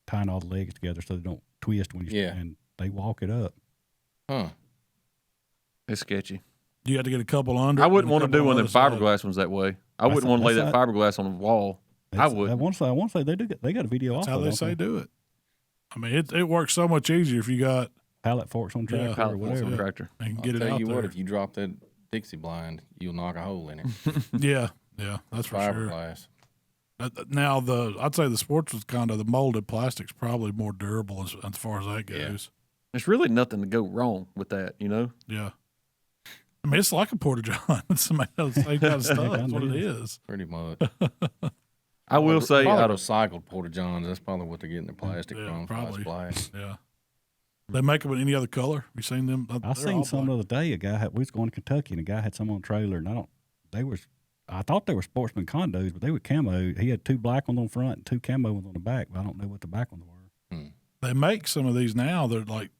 tying all the legs together so they don't twist when you stand. And they walk it up. Huh. It's sketchy. You had to get a couple under. I wouldn't want to do one of them fiberglass ones that way. I wouldn't want to lay that fiberglass on the wall. I would. I want to say they got a video. That's how they say do it. I mean, it works so much easier if you got pallet forks on tractor or whatever. On tractor. And I'll get it out tell you there. what, if you drop that Dixie blind, you'll knock a hole in it. Yeah, that's for sure. Fiberglass. Now I'd say the Sportsman Condo, the molded plastic's probably more durable as far as that goes. Yeah. There's really nothing to go wrong with that, you know? Yeah. I mean, it's like a Porta John. It's made out of the same kind of stuff. That's what it is. Pretty much. I will say, out of recycled Porta Johns, that's probably what they're getting their plastic from. Probably. Splash. Yeah. They make them in any other color. You seen them? I seen some the other day. We was going to Kentucky, and a guy had some on a trailer, and I thought they were Sportsman condos, but they were camo. He had 2 black ones on front and 2 camo ones on the back, but I don't know what the back ones were. They make some of these now. They're like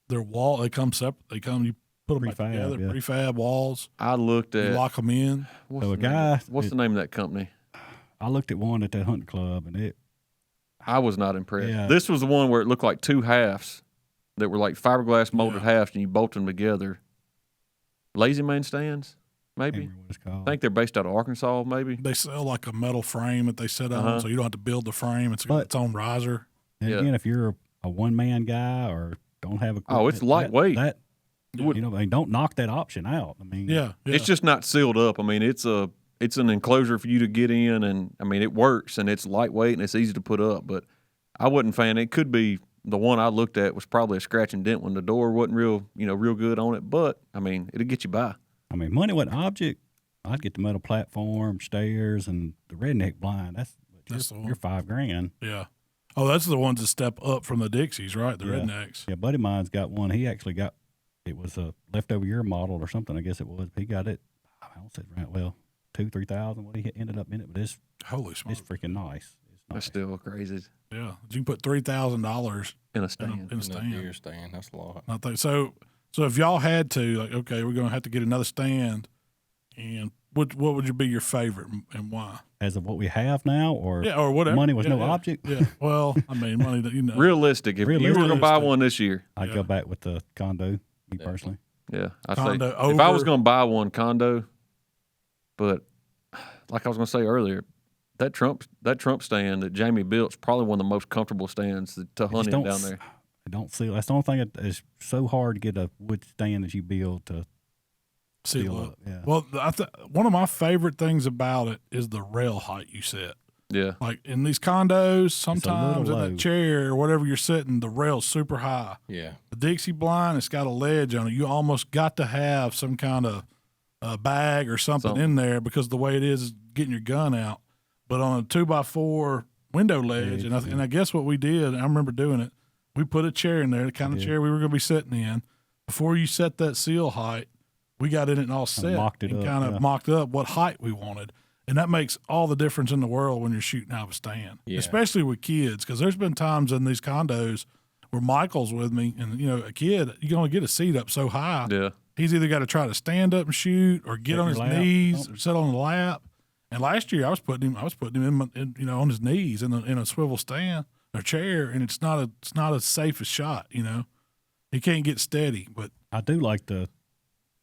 they're wall. They come separate. You put them back together. Prefab walls. I looked at. You lock them in. What's the name of that company? I looked at one at that hunting club, and I was not impressed. Yeah. This was the one where it looked like 2 halves that were like fiberglass molded halves, and you bolt them together. Lazy Man stands, maybe. I think they're based out of Arkansas, maybe. They sell like a metal frame that they set on, so you don't have to build the frame. It's its own riser. And again, if you're a one-man guy or don't have it's lightweight. Don't knock that option out. I mean, it's just not sealed up. I mean, it's an enclosure for you to get in, and I mean, it works, and it's lightweight and it's easy to put up. But I wasn't a fan. It could be the one I looked at was probably a scratch and dent when the door wasn't real good on it. But I mean, it'll get you by. I mean, money wasn't an object. I'd get the metal platform, stairs, and the redneck blind. That's your $5,000. Yeah. Oh, that's the ones that step up from the Dixies, right? The rednecks. Yeah, buddy of mine's got one. He actually got it was a leftover year model or something. I guess it was. He got it. I don't say right. Well, 2,000-3,000. What he ended up in it, but it's holy smokes, it's freaking nice. That's still crazy. Yeah, you can put $3,000 in a stand. In a deer stand. That's a lot. I think so. So if y'all had to, like, okay, we're going to have to get another stand, and what would be your favorite and why? As of what we have now, or whatever. Money was no object. Yeah. Well, I mean, money. Realistic. If you were going to buy one this year, I'd go back with the Condo. Me personally. Yeah, I'd say if I was going to buy one Condo, but like I was going to say earlier, that Trump stand that Jamie built's probably one of the most comfortable stands to hunt in down there. I don't see. That's the only thing that is so hard to get a wood stand that you build to seal up. Yeah. Well, one of my favorite things about it is the rail height you set. Yeah. Like in these condos, sometimes in that chair or whatever you're sitting, the rail's super high. Yeah. The Dixie blind, it's got a ledge on it. You almost got to have some kind of bag or something in there because the way it is getting your gun out. But on a 2x4 window ledge, and I guess what we did, I remember doing it, we put a chair in there, the kind of chair we were going to be sitting in. Before you set that seal height, We got in it and all set and kind of yeah. mocked up what height we wanted. And that makes all the difference in the world when you're shooting out of a stand, especially with kids. Because there's been times in these condos where Michael's with me, and a kid, you can only get a seat up so high. Yeah, he's either got to try to stand up and shoot, or get on his knees, or sit on the lap. And last year I was putting him in on his knees in a swivel stand or chair, and it's not a safest shot. He can't get steady. But I do like the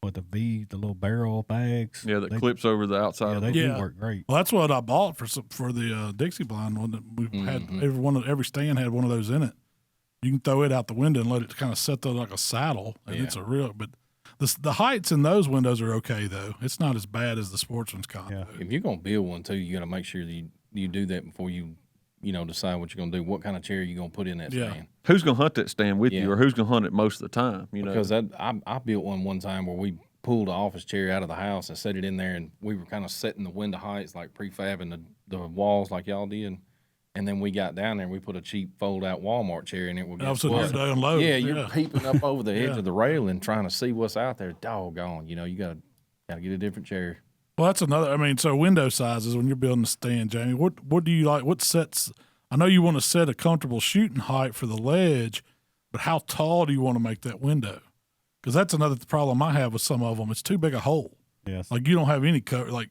little barrel bags. Yeah, that clips over the outside. Yeah, they do work great. Well, that's what I bought for the Dixie blind one that we had. Every stand had one of those in it. You can throw it out the window and let it kind of set there like a saddle, and it's a real. But the heights in those windows are okay though. It's not as bad as the Sportsman's Condo. Yeah. If you're gonna build one too, you got to make sure that you do that before you decide what you're gonna do. What kind of chair you're gonna put in that stand? Who's gonna hunt that stand with you, or who's gonna hunt it most of the time? Because I built one time where we pulled the office chair out of the house and set it in there, and we were kind of setting the window heights like prefabbing the walls like y'all did. And then we got down there and we put a cheap fold-out Walmart chair in it. All of a sudden you're down low. Yeah, you're peeping up over the edge of the railing trying to see what's out there. Doggone, you got to get a different chair. Well, that's another. I mean, so window sizes when you're building a stand, Jamie. What do you like? What sets? I know you want to set a comfortable shooting height for the ledge, but how tall do you want to make that window? Because that's another problem I have with some of them. It's too big a hole. Yes. Like you don't have any cover. Like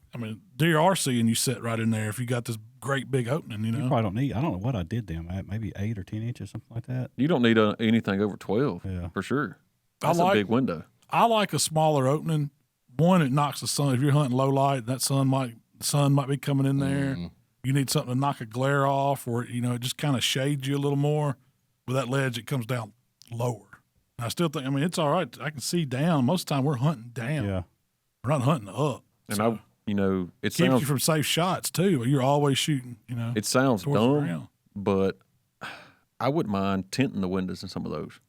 deer are seeing you set right in there if you got this great big opening. You probably don't need. I don't know what I did them at. Maybe 8 or 10 inches, something like that. You don't need anything over 12. Yeah, for sure. That's a big window. I like a smaller opening. One, it knocks the sun. If you're hunting low light, the sun might be coming in there. Mm-hmm. You need something to knock a glare off, or it just kind of shades you a little more. With that ledge, it comes down lower. And I still think, it's all right. I can see down. Most of the time, we're hunting down. Yeah, we're not hunting up. And so it keeps sounds you from safe shots too. You're always shooting. It sounds dumb, but I wouldn't mind tinting the windows in some of those.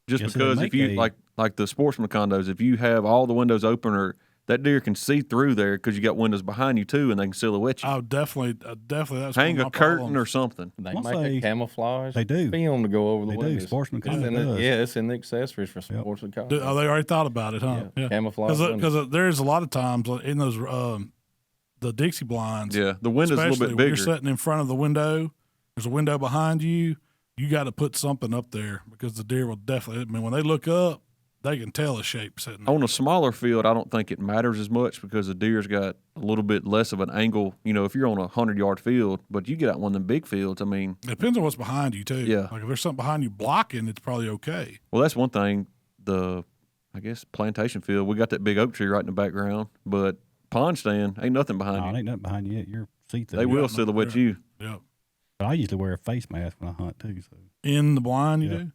Just because if you like the Sportsman condos, if you have all the windows open, or that deer can see through there because you got windows behind you too, and they can silhouette you. Oh, definitely. That's hang a curtain or something. They make a camouflage. They do film to go over the windows. They do. Sportsman condo. It's in the accessories for Sportsman condo. Oh, they already thought about it, huh? Yeah. Camouflage. Because there's a lot of times in those the Dixie blinds. Yeah, the window's a little bit bigger. You're sitting in front of the window. There's a window behind you. You got to put something up there because the deer will definitely. When they look up, they can tell a shape sitting there. On a smaller field, I don't think it matters as much because the deer's got a little bit less of an angle. If you're on a 100-yard field, but you get out one of them big fields, it depends on what's behind you too. Yeah, like if there's something behind you blocking, it's probably okay. Well, that's one thing. I guess plantation field, we got that big oak tree right in the background, but pond stand ain't nothing behind you. Ain't nothing behind you. Your seats. They will silhouette you. Yeah. But I usually wear a face mask when I hunt too. So in the blind, you do.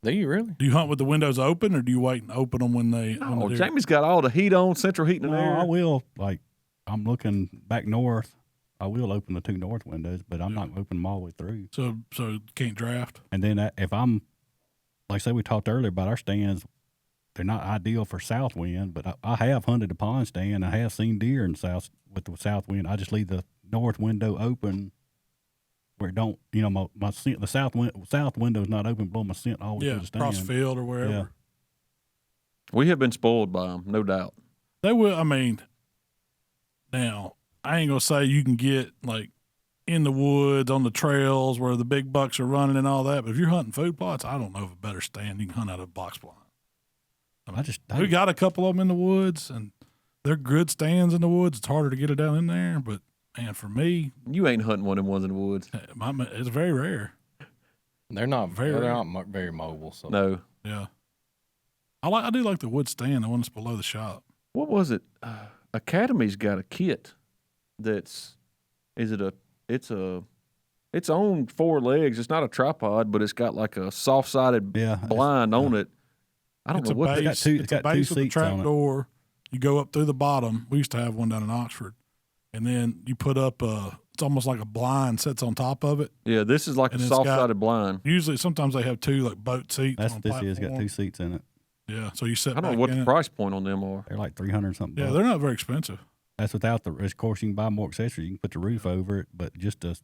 Do you really? Do you hunt with the windows open, or do you wait and open them when they? Oh, Jamie's got all the heat on, central heating in there. I will. Like I'm looking back north. I will open the 2 north windows, but I'm not going to open them all the way through. So can't draft. And then if I'm, like say we talked earlier about our stands, they're not ideal for south wind, but I have hunted a pond stand. I have seen deer in with the south wind. I just leave the north window open where it don't, my scent, the south window is not open, blow my scent all the way to the stand. Across field or wherever. Yeah. We have been spoiled by them, no doubt. They will. Now I ain't gonna say you can get like in the woods on the trails where the big bucks are running and all that, but if you're hunting food plots, I don't know of a better stand you can hunt out of a box blind. We got a couple of them in the woods, and they're good stands in the woods. It's harder to get it down in there, but man, for me, you ain't hunting one of them ones in the woods. It's very rare. They're not very mobile. So no, yeah. I do like the wood stand, the one that's below the shop. What was it? Academy's got a kit it's on 4 legs. It's not a tripod, but it's got like a soft-sided blind on it. I don't know what it's got a base with a trap door. You go up through the bottom. We used to have one down in Oxford, and then you put up it's almost like a blind sits on top of it. Yeah, this is like a soft-sided blind. Usually, sometimes they have 2 like boat seats. That's what this is. Got 2 seats in it. Yeah, so you sit. I don't know what the price point on them are. They're like $300 something. Yeah, they're not very expensive. That's without of course, you can buy more accessories. You can put the roof over it, but because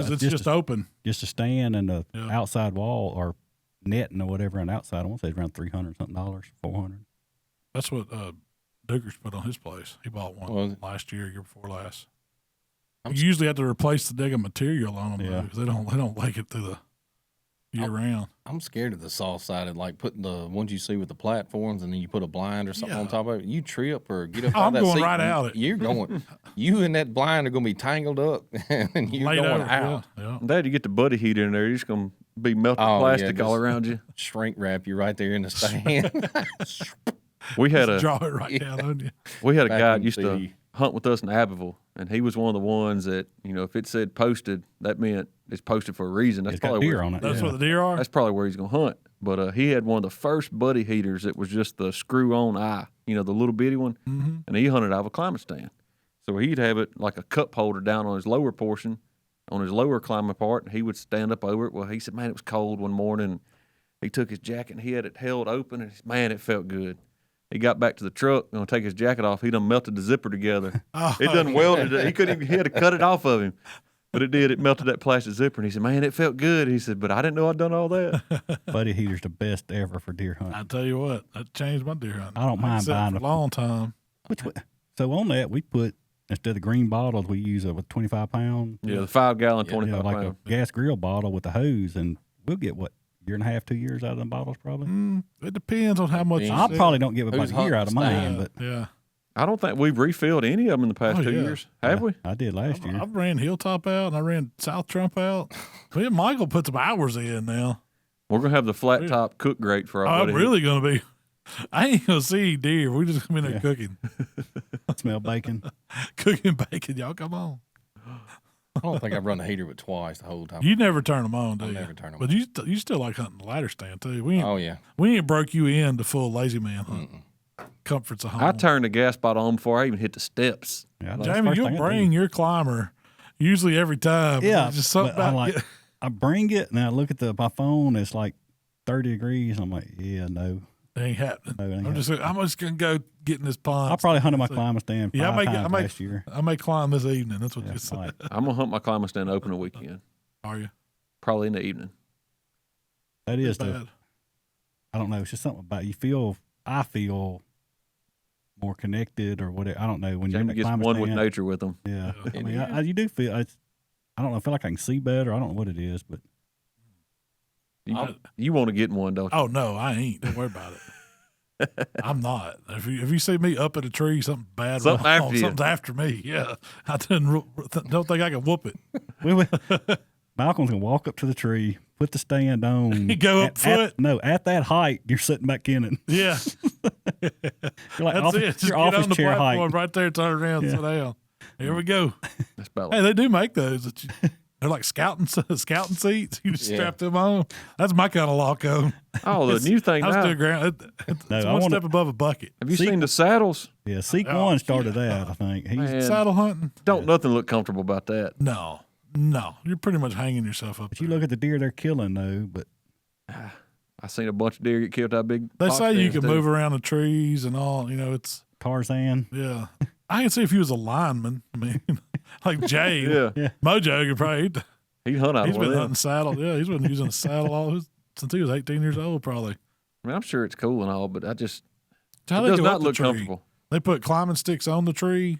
it's just open. Just a stand and the outside wall or netting or whatever on the outside. I want to say it's around $300 something, $400. That's what Duker's put on his place. He bought one last year before last. You I'm usually have to replace the digging material on them Yeah. because they don't make it through the year round. I'm scared of the soft-sided, like putting the ones you see with the platforms, and then you put a blind or something on top of it. You trip or get up out I'm that going seat, right out it. You're going. You and that blind are going to be tangled up, and you're Laid going over, out. Yeah. Dad, you get the buddy heater in there, you're just going to be melting plastic all around you. Shrink wrap you right there in the stand. We had Draw it right down on you. We had a guy that Vacuum used to CD. hunt with us in Abbeville, and he was one of the ones that, if it said posted, that meant it's posted for a reason. That's It's got probably deer where, on it. That's yeah. what the deer are? that's probably where he's gonna hunt. But he had one of the first buddy heaters that was just the screw-on eye, the little bitty one, and he hunted out of a climate stand. So he'd have it like a cup holder down on his lower portion, on his lower climate part, and he would stand up over it. Well, he said, man, it was cold one morning. He took his jacket and he had it held open, and man, it felt good. He got back to the truck, going to take his jacket off. He done melted the zipper together. It done welded it. He couldn't even, he had to cut it off of him. But it did. It melted that plastic zipper. And he said, man, it felt good. He said, but I didn't know I'd done all that. Buddy heater's the best ever for deer hunting. I tell you what, that changed my deer hunting. I don't mind buying for a the- long time. So on that, we put, instead of green bottles, we use a 25-pound. Yeah, the 5-gallon, 25 like pound. a gas grill bottle with a hose, and we'll get year and a half, 2 years out of the bottles probably. It depends on how much. I probably don't give about Who's a year out of hunting mine, but Yeah. I don't think we've refilled any of them in the past 2 yeah. years. Have we? I did last year. I've ran Hilltop out and I ran South Trump out. Me and Michael put some hours in now. We're going to have the flat top cook grate for our I'm buddy. really going to be. I ain't going to see deer. We just come in there cooking. Smell bacon. Cooking bacon. Y'all come on. I don't think I've run the heater but twice the whole time. You never turn them on, do you? never turn 'em But you still like hunting the ladder stand, too. Oh, yeah. We ain't broke you in to full lazy man hunt. Comforts of home. I turned the gas bottle on before I even hit the steps. Yeah, that's the Jamie, first you'll thing I do. bring your climber usually every time. Yeah, It's just something but about I bring it and I look at my phone. It's like 30 degrees. I'm like, yeah, no. it ain't happening. No, it ain't I'm just gonna go get in this pond. I probably hunted my climate stand Yeah, five times last year. I may climb this evening. That's what Yeah, you said. like, I'm going to hunt my climate stand open a weekend, Are you? probably in the evening. that is Bad. I don't know. It's just something about I feel more connected or whatever. I don't know. When you're in Jamie the gets climate one stand, with nature with them. Yeah. I mean, you do feel, I don't know. I feel like I can see better. I don't know what it is, but You want to get in one, don't you? Oh no, I ain't. Don't worry about it. I'm not. If you see me up at a tree, something bad, Something wrong, after you. something's after me. Yeah, I don't think I can whoop it. Malcolm's going to walk up to the tree, put the stand on. Go up foot? At that height, you're sitting back in it. Yeah, You're like that's it. Just your get office on the chair platform height. right there, turn around, sit down. Here we go. That's about Hey, they do make those. They're like scouting seats. You just strap them on. That's my kind of lock on. Oh, the new thing I was now. doing ground. It's No, I one wanna- step above a bucket. Have you seen the saddles? Yeah, Seek Oh, One started that, I think. Man, Saddle hunting? don't nothing look comfortable about that. No. You're pretty much hanging yourself up. But you look at the deer they're killing, though, but I seen a bunch of deer get killed out big. They fox say you stands, can too. move around the trees and all. It's Tarzan. yeah. I can see if he was a lineman. I mean, like Jay, Yeah, Mojo could probably. he'd hunt out He's one been of them. hunting saddle. Yeah, he's been using a saddle since he was 18 years old, probably. I mean, I'm sure it's cool and all, but How it they does go not up the look tree? comfortable. They put climbing sticks on the tree,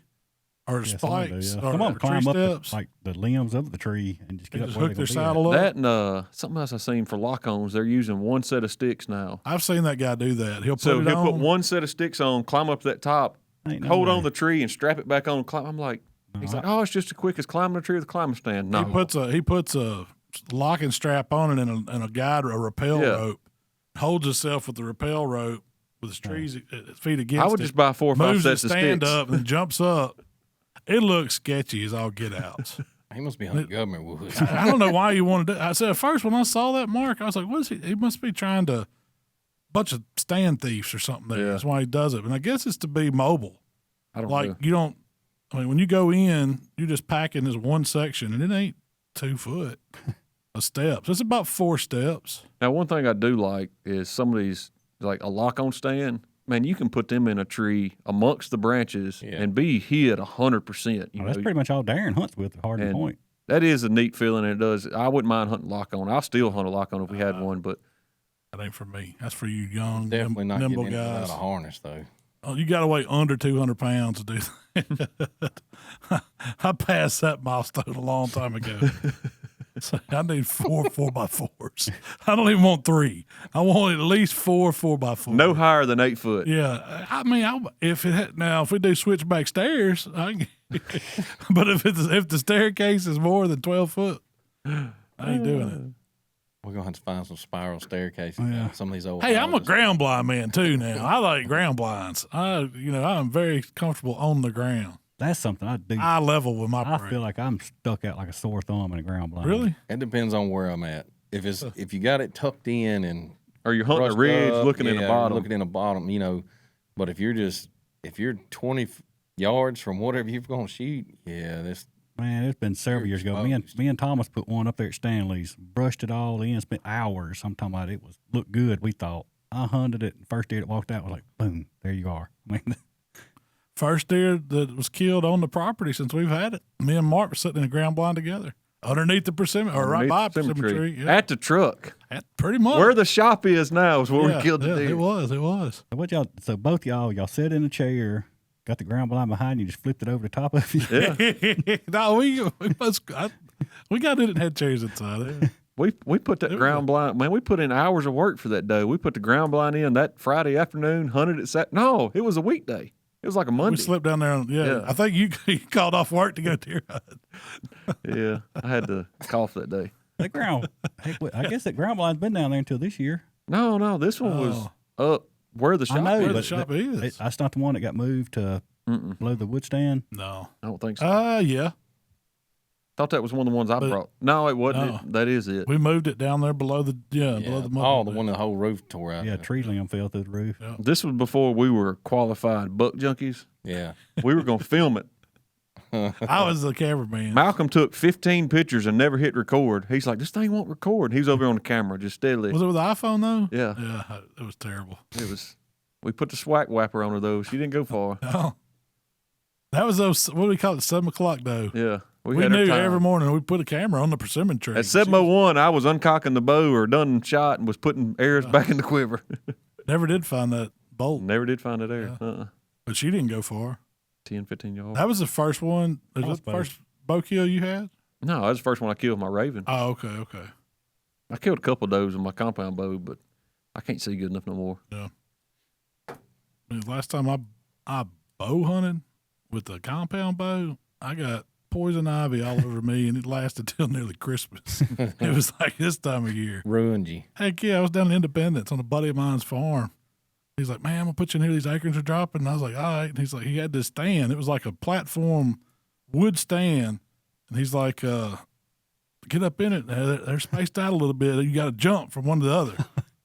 or Yeah, some of them do, spikes, yeah. or, Some of them or climb tree up steps. like the limbs of the tree and just They get up just where hook they're their gonna be saddle up. That and something else I seen for lock-ons, they're using one set of sticks now. I've seen that guy do that. He'll put So it he'll on. put one set of sticks on, climb up to that top, Ain't no hold way. on the tree, and strap it back on. Climb. I'm like, he's like, oh, it's just as quick as climbing a tree with a climbing stand. No, He puts a locking strap on it and a guide, a rappel Yeah. rope. Holds himself with the rappel rope with his trees his feet against I would it. just buy 4 or 5 moves sets the of stand sticks. up and jumps up. It looks sketchy as all get out. He must be hunting government woods. I don't know why you want to do it. I said at first when I saw that mark, I was like, what is he? He must be trying to bunch of stand thieves or something there. Yeah. That's why he does it. And I guess it's to be mobile. I don't Like know. you don't when you go in, you're just packing this one section and it ain't 2 foot of steps. It's about 4 steps. Now, one thing I do like is some of these, like a lock-on stand. Man, you can put them in a tree amongst the branches and be hit 100%. Oh, that's pretty much all Darren hunts with at Hardin And Point. that is a neat feeling, and it does. I wouldn't mind hunting lock-on. I'll still hunt a lock-on if we had one, but That ain't for me. That's for you young, Definitely not nimble getting into guys. without a harness, though. Oh, you got to weigh under 200 pounds to do that. I passed that milestone a long time ago. So I need 4 4x4s. I don't even want 3. I want at least 4 4x4s. No higher than 8 foot. Yeah, I mean, if we do switchback stairs, but if the staircase is more than 12 foot, I ain't doing it. We're gonna have to find some spiral staircases. Yeah. Some of these old. Hey, I'm a houses. ground blind man too now. I like ground blinds. I'm very comfortable on the ground. That's something I do. Eye level with my I brain. feel like I'm stuck out like a sore thumb in a ground blind. Really? It depends on where I'm at. If you got it tucked in and Or you're hunting a brushed ridge, up, looking in the bottom. looking in the bottom, But if you're 20 yards from whatever you're gonna shoot, this. Man, it's been several years ago. Me and Thomas put one up there at Stanley's, brushed it all in, spent hours. I'm talking about it looked good, we thought. I hunted it, first deer that walked out was like, boom, there you are. I mean, First deer that was killed on the property since we've had it. Me and Mark were sitting in a ground blind together underneath the persimmon, or right by a persimmon tree. Yeah. At the truck. Pretty much. Where the shop is now is where we killed the deer. It was. so both y'all sat in a chair, got the ground blind behind you, just flipped it over the top of you. Yeah. No, we got it and had chairs inside it. We put that ground blind, man, we put in hours of work for that day. We put the ground blind in that Friday afternoon, hunted it. No, it was a weekday. It was like a Monday. We slept down there. Yeah. I think you called off work to go deer hunt. Yeah, I had to cough that day. I guess that ground blind's been down there until this year. No, this one was up where the shop I know, is. Where the shop is. That's not the one that got moved to below the wood stand. No. I don't think so. Yeah. Thought that was one of the ones I brought. No, it wasn't. No. That is it. We moved it down there below the below the mud. The one the whole roof tore out. Yeah, tree limb fell through the roof. Yeah. This was before we were qualified Buck Junkies. Yeah. We were going to film it. I was the cameraman. Malcom took 15 pictures and never hit record. He's like, this thing won't record. He's over on the camera just steadily. Was it with the iPhone though? Yeah. Yeah, it was terrible. It was. We put the swack whapper on her though. She didn't go far. No. That was those, what do we call it, 7 o'clock though. Yeah. We had our knew time. every morning we put a camera on the persimmon tree. At 7:01, I was uncocking the bow or done shot and was putting arrows back in the quiver. Never did find that bolt, Never did find it there. but she didn't go far. 10, 15 yards. That was the first one. Is that the first bow kill you had? No, that was the first one I killed with my raven. Oh, okay. I killed a couple of those with my compound bow, but I can't see good enough no more. Yeah. Last time I bow hunted with a compound bow, I got poison ivy all over me, and it lasted till nearly Christmas. It was like this time of year. Ruined you. Heck yeah, I was down in Independence on a buddy of mine's farm. He's like, man, I'm going to put you in here. These acorns are dropping. And I was like, all right. And he's like, he had this stand. It was like a platform wood stand. And he's like, get up in it. They're spaced out a little bit. You got to jump from one to the other.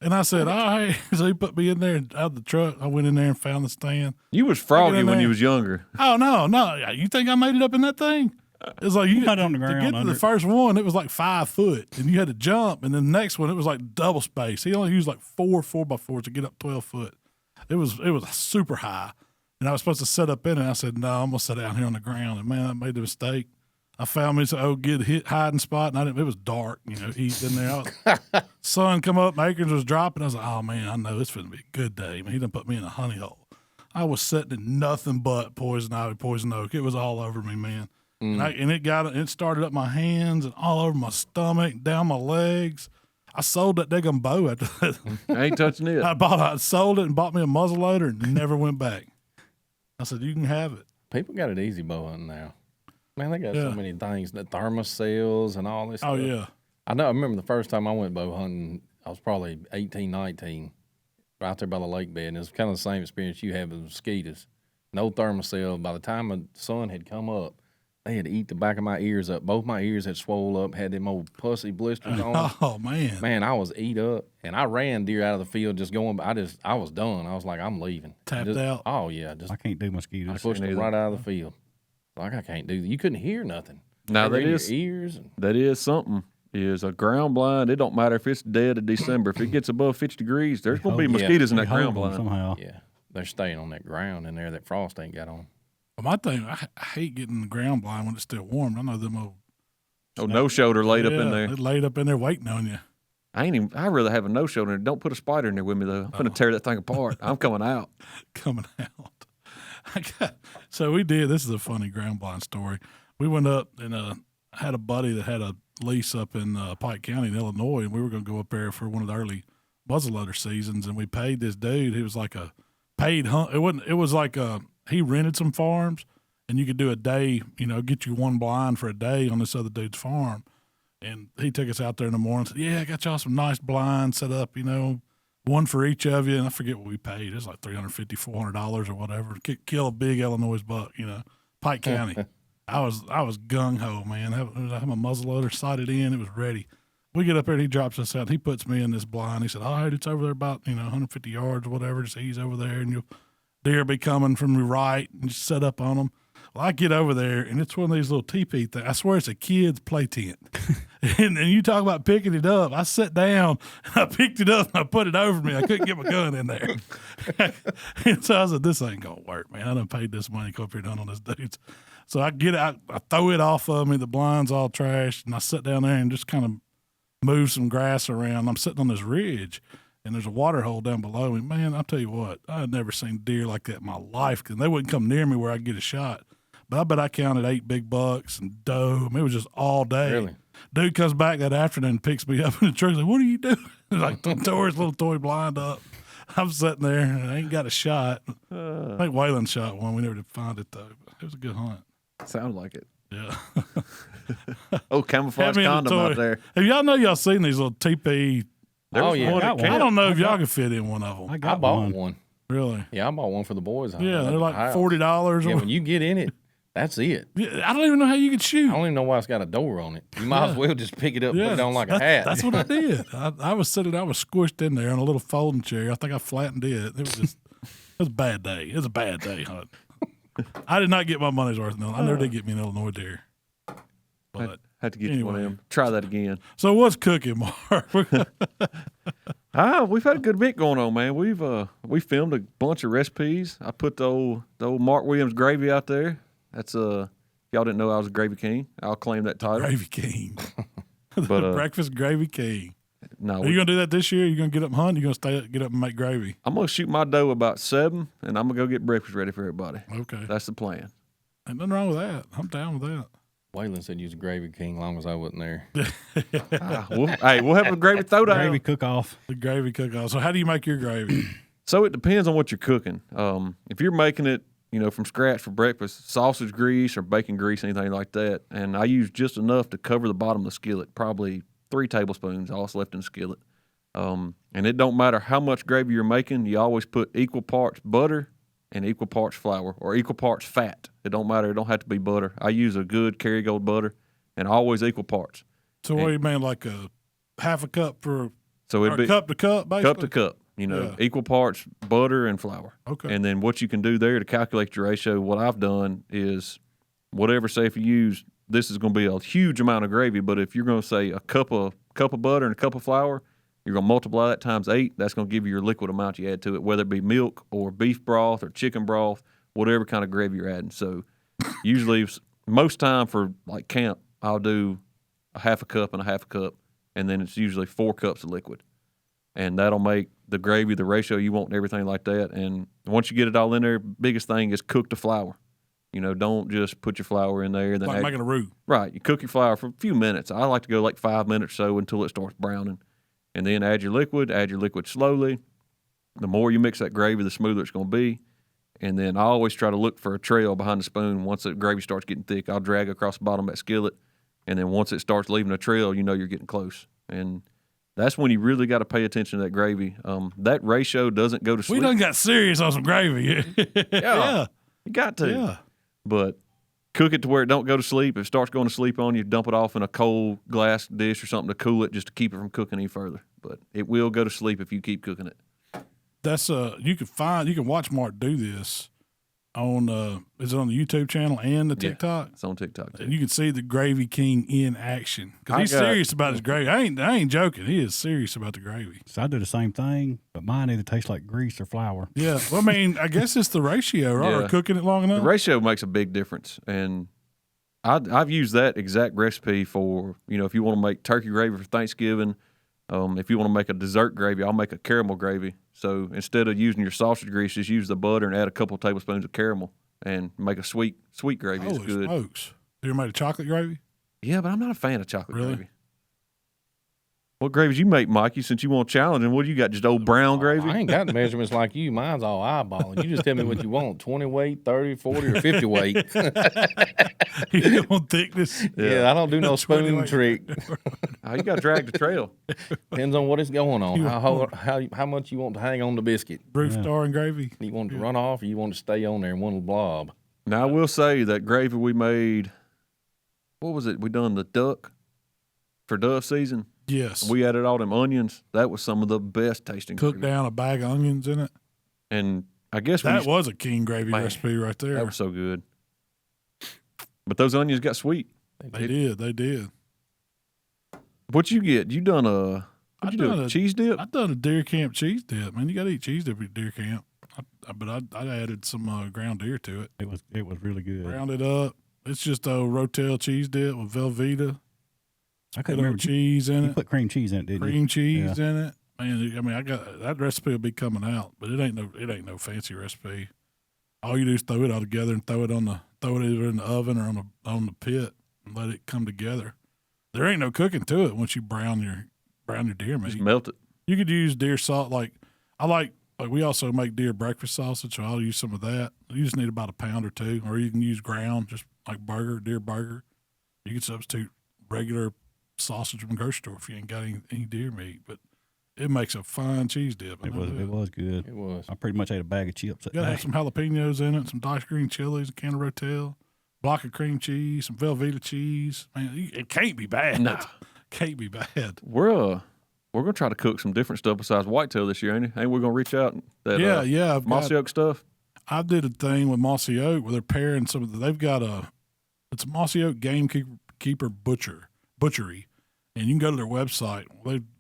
And I said, all right. So he put me in there and out of the truck. I went in there and found the stand. You was froggy when you was younger. Oh, no. You think I made it up in that thing? It was like, you got on the ground to get to the first one, it was like 5 foot. And you had to jump. And then the next one, it was like double space. He only used like 4 4x4s to get up 12 foot. It was super high. And I was supposed to set up in it. I said, no, I'm going to sit down here on the ground. And man, I made the mistake. I found me some good hiding spot, and it was dark, heat in there. Sun come up, and acorns was dropping. I was like, oh, man, I know it's going to be a good day. Man, he done put me in a honey hole. I was sitting in nothing but poison ivy, poison oak. It was all over me, man. And it started up my hands and all over my stomach, down my legs. I sold that daggum bow after that. I ain't touching it. I sold it and bought me a muzzleloader and never went back. I said, you can have it. People got it easy bow hunting now. Man, they got so many things, the thermocells and all this stuff. Oh, yeah. I remember the first time I went bow hunting, I was probably 18, 19, right there by the lake bed. And it was kind of the same experience you had with mosquitoes. No thermocell. By the time the sun had come up, they had to eat the back of my ears up. Both my ears had swole up, had them old pussy blisters on. Oh, man. Man, I was eat up. And I ran deer out of the field just going, I was done. I was like, I'm leaving. Tapped out? Oh, yeah. I can't do mosquitoes. I pushed them right out of the field. Like, I can't do that. You couldn't hear nothing. Now They that were in is your ears. that is something. Is a ground blind. It don't matter if it's dead in December. If it gets above 50 degrees, there's going to be mosquitoes in that ground blind. Somehow. Yeah, they're staying on that ground in there that frost ain't got on. Well, my thing, I hate getting the ground blind when it's still warm. I know them old. Oh, no shoulder laid up in there. They laid up in there waiting on you. I'd rather have a no-show than don't put a spider in there with me, though. I'm going to tear that thing apart. I'm coming out. Coming out. So we did. This is a funny ground blind story. We went up and had a buddy that had a lease up in Pike County in Illinois, and we were going to go up there for one of the early muzzleloader seasons, and we paid this dude. He was like a paid hunt. It was like he rented some farms, and you could do a day, get you one blind for a day on this other dude's farm. And he took us out there in the morning and said, yeah, I got y'all some nice blinds set up, one for each of you. And I forget what we paid. It was like $350, $400 or whatever. Kill a big Illinois buck, Pike County. I was gung-ho, man. I had my muzzleloader sighted in. It was ready. We get up there and he drops us out. He puts me in this blind. He said, all right, it's over there about, 150 yards or whatever. Just ease over there and deer be coming from your right and just set up on them. Well, I get over there, and it's one of these little teepee things. I swear it's a kid's play tent. and you talk about picking it up. I sat down, and I picked it up, and I put it over me. I couldn't get my gun in there. And so I said, this ain't going to work, man. I done paid this money to come up here done on this dude's. So I get out, I throw it off of me. The blind's all trashed, and I sit down there and just kind of move some grass around. I'm sitting on this ridge, and there's a water hole down below me. Man, I'll tell you what, I had never seen deer like that in my life, because they wouldn't come near me where I could get a shot. But I bet I counted 8 big bucks and doe. I mean, it was just all day. Really? Dude comes back that afternoon and picks me up in the truck. He's like, what are you doing? Like, tore his little toy blind up. I'm sitting there, and I ain't got a shot. I think Waylon shot one. We never did find it, though. But it was a good hunt. Sounds like it. Yeah. Camouflage condom out there. Have y'all seen these little teepee? Oh, yeah. I don't know if y'all can fit in one of them. I bought one. Really? Yeah, I bought one for the boys. Yeah, they're like $40. Yeah, when you get in it, that's it. Yeah, I don't even know how you could shoot. I don't even know why it's got a door on it. You might as well just pick it up and put it on like a hat. That's what I did. I was squished in there on a little folding chair. I think I flattened it. It was a bad day. It was a bad day hunt. I did not get my money's worth. No, I never did get me an Illinois deer. But had to get you one of them. Try that again. So what's cooking, Mark? We've had a good bit going on, man. We filmed a bunch of recipes. I put the old Mark Williams gravy out there. That's y'all didn't know I was a gravy king. I'll claim that title. Gravy king. But breakfast gravy king. No, are you gonna do that this year? Are you gonna get up and hunt? Or you gonna get up and make gravy? I'm gonna shoot my doe about 7, and I'm gonna go get breakfast ready for everybody. Okay, that's the plan. Ain't nothing wrong with that. I'm down with that. Waylon said you was a gravy king, long as I wasn't there. We'll have a gravy throwdown. Gravy cook-off. The gravy cook-off. So how do you make your gravy? So it depends on what you're cooking. If you're making it, from scratch for breakfast, sausage grease or bacon grease, anything like that, and I use just enough to cover the bottom of the skillet, probably 3 tablespoons, all that's left in the skillet. And it don't matter how much gravy you're making, you always put equal parts butter and equal parts flour or equal parts fat. It don't matter. It don't have to be butter. I use a good Kerrygold butter and always equal parts. So what do you mean, like a half a cup for so it'd be cup to cup, basically? Cup to cup, equal parts butter and flour. Okay. And then what you can do there to calculate your ratio, what I've done is whatever, say if you use, this is going to be a huge amount of gravy, but if you're going to say a cup of butter and a cup of flour, you're going to multiply that times 8. That's going to give you your liquid amount you add to it, whether it be milk or beef broth or chicken broth, whatever kind of gravy you're adding. So usually, most time for like camp, I'll do a half a cup and a half a cup, and then it's usually 4 cups of liquid. And that'll make the gravy, the ratio you want and everything like that. And once you get it all in there, biggest thing is cook the flour. Don't just put your flour in there. Then like making a roux. Right. You cook your flour for a few minutes. I like to go like 5 minutes or so until it starts browning. And then add your liquid slowly. The more you mix that gravy, the smoother it's going to be. And then I always try to look for a trail behind the spoon. Once the gravy starts getting thick, I'll drag across the bottom of that skillet. And then once it starts leaving a trail, you're getting close. And that's when you really got to pay attention to that gravy. That ratio doesn't go to sleep. We done got serious on some gravy. Yeah. You got to. Yeah. But cook it to where it don't go to sleep. If it starts going to sleep on you, dump it off in a cold glass dish or something to cool it just to keep it from cooking any further. But it will go to sleep if you keep cooking it. That's you can watch Mark do this on is it on the YouTube channel and the TikTok? Yeah, it's on TikTok too. And you can see the Gravy King in action because he's serious about his gravy. I ain't joking. He is serious about the gravy. So I do the same thing, but mine either tastes like grease or flour. Yeah, well, I mean, I guess it's the ratio, right? Yeah. Or cooking it long enough. The ratio makes a big difference, and I've used that exact recipe for if you want to make turkey gravy for Thanksgiving, If you want to make a dessert gravy, I'll make a caramel gravy. So instead of using your sausage grease, just use the butter and add a couple tablespoons of caramel and make a sweet gravy. Holy it's good. Smokes. You ever made a chocolate gravy? Yeah, but I'm not a fan of chocolate Really? gravy. What gravies you make, Mikey, since you want challenging? What do you got, just old brown gravy? I ain't got measurements like you. Mine's all eyeballing. You just tell me what you want, 20 weight, 30, 40, or 50 weight. You want thickness? Yeah, I don't do no spoon trick. You got to drag the trail. Depends on what is going on, how much you want to hang on the biscuit. Roof star and gravy? You want it to run off or you want it to stay on there in one little blob? Now, I will say that gravy we made, what was it? We done the duck for dove season. Yes. We added all them onions. That was some of the best tasting Cooked gravy. down a bag of onions in it. And I guess that was a king gravy recipe right there. That was so good. But those onions got sweet. They did. What you get? You done a cheese dip? I done a deer camp cheese dip. Man, you got to eat cheese dip at deer camp. But I added some ground deer to it. It was really good. Ground it up. It's just a Rotel cheese dip with Velveeta. I couldn't remember cheese in it. You put cream cheese in it, didn't you? Cream cheese in it. Man, I mean, I got that recipe will be coming out, but it ain't no fancy recipe. All you do is throw it all together and throw it either in the oven or on the pit and let it come together. There ain't no cooking to it once you brown your deer meat. Just melt it. You could use deer salt. Like we also make deer breakfast sausage, so I'll use some of that. You just need about a pound or two, or you can use ground, just like deer burger. You can substitute regular sausage from the grocery store if you ain't got any deer meat, but it makes a fine cheese dip. It was good. It was. I pretty much ate a bag of chips. You gotta have some jalapenos in it, some diced green chilies, a can of Rotel, block of cream cheese, some Velveeta cheese. Man, it can't be bad. Nah. Can't be bad. We're gonna try to cook some different stuff besides whitetail this year, ain't we? Ain't we gonna reach out that Mossy Oak stuff? I did a thing with Mossy Oak where they're pairing they've got it's a Mossy Oak Gamekeeper Butchery, and you can go to their website.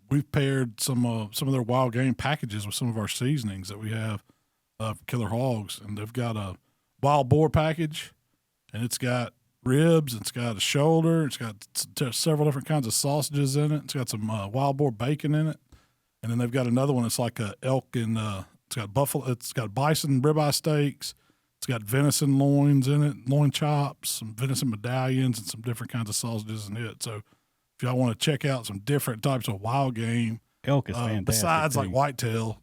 We've paired some of their wild game packages with some of our seasonings that we have for killer hogs, and they've got a wild boar package, and it's got ribs, it's got a shoulder, it's got several different kinds of sausages in it. It's got some wild boar bacon in it, and then they've got another one. It's like a elk and it's got buffalo. It's got bison ribeye steaks. It's got venison loins in it, loin chops, some venison medallions, and some different kinds of sausages in it. So if y'all want to check out some different types of wild game, elk is fantastic. Besides like whitetail,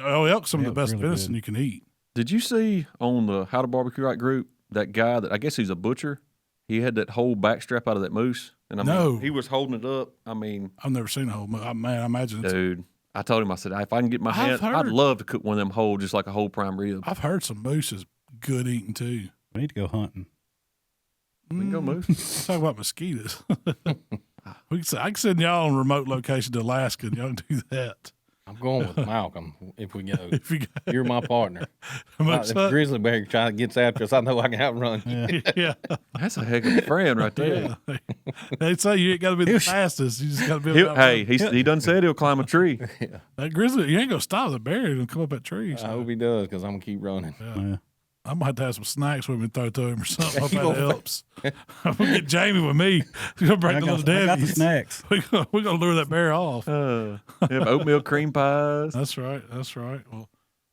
elk's some of the best really venison you can eat. Did you see on the How to Barbecue Right group that guy that I guess he's a butcher? He had that whole backstrap out of that moose, and he was holding it up. I mean, I've never seen a whole moose. Man, I imagine dude. I told him, I said, if I can get my hand, I'd love to cook one of them whole, just like a whole prime rib. I've heard some moose is good eating too. We need to go hunting. We can go moose. Let's talk about mosquitoes. I can send y'all on a remote location to Alaska, and y'all can do that. I'm going with Malcom if we go. You're my partner. If grizzly bear gets after us, I know I can outrun you. Yeah. That's a heck of a friend right there. Yeah. They say you ain't got to be the fastest. You just got to be able to he done said he'll climb a tree. Yeah. That grizzly, you ain't going to stop the bear. He'll come up that tree. I hope he does, because I'm going to keep running. Yeah. I might have to have some snacks with me and throw to him or something. Hope that helps. I'm going to get Jamie with me. We're going to break the little Debbie's. I got the snacks. We're going to lure that bear off. Oatmeal cream pies. That's right. Well,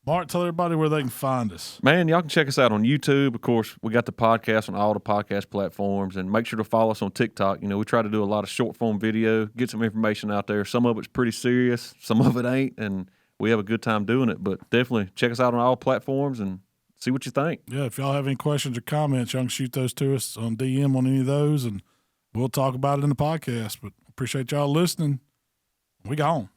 Mark, tell everybody where they can find us. Man, y'all can check us out on YouTube. Of course, we got the podcast on all the podcast platforms. And make sure to follow us on TikTok. We try to do a lot of short-form video, get some information out there. Some of it's pretty serious. Some of it ain't. And we have a good time doing it. But definitely check us out on all platforms and see what you think. Yeah, if y'all have any questions or comments, y'all can shoot those to us on DM on any of those, and we'll talk about it in the podcast. But appreciate y'all listening. We gone.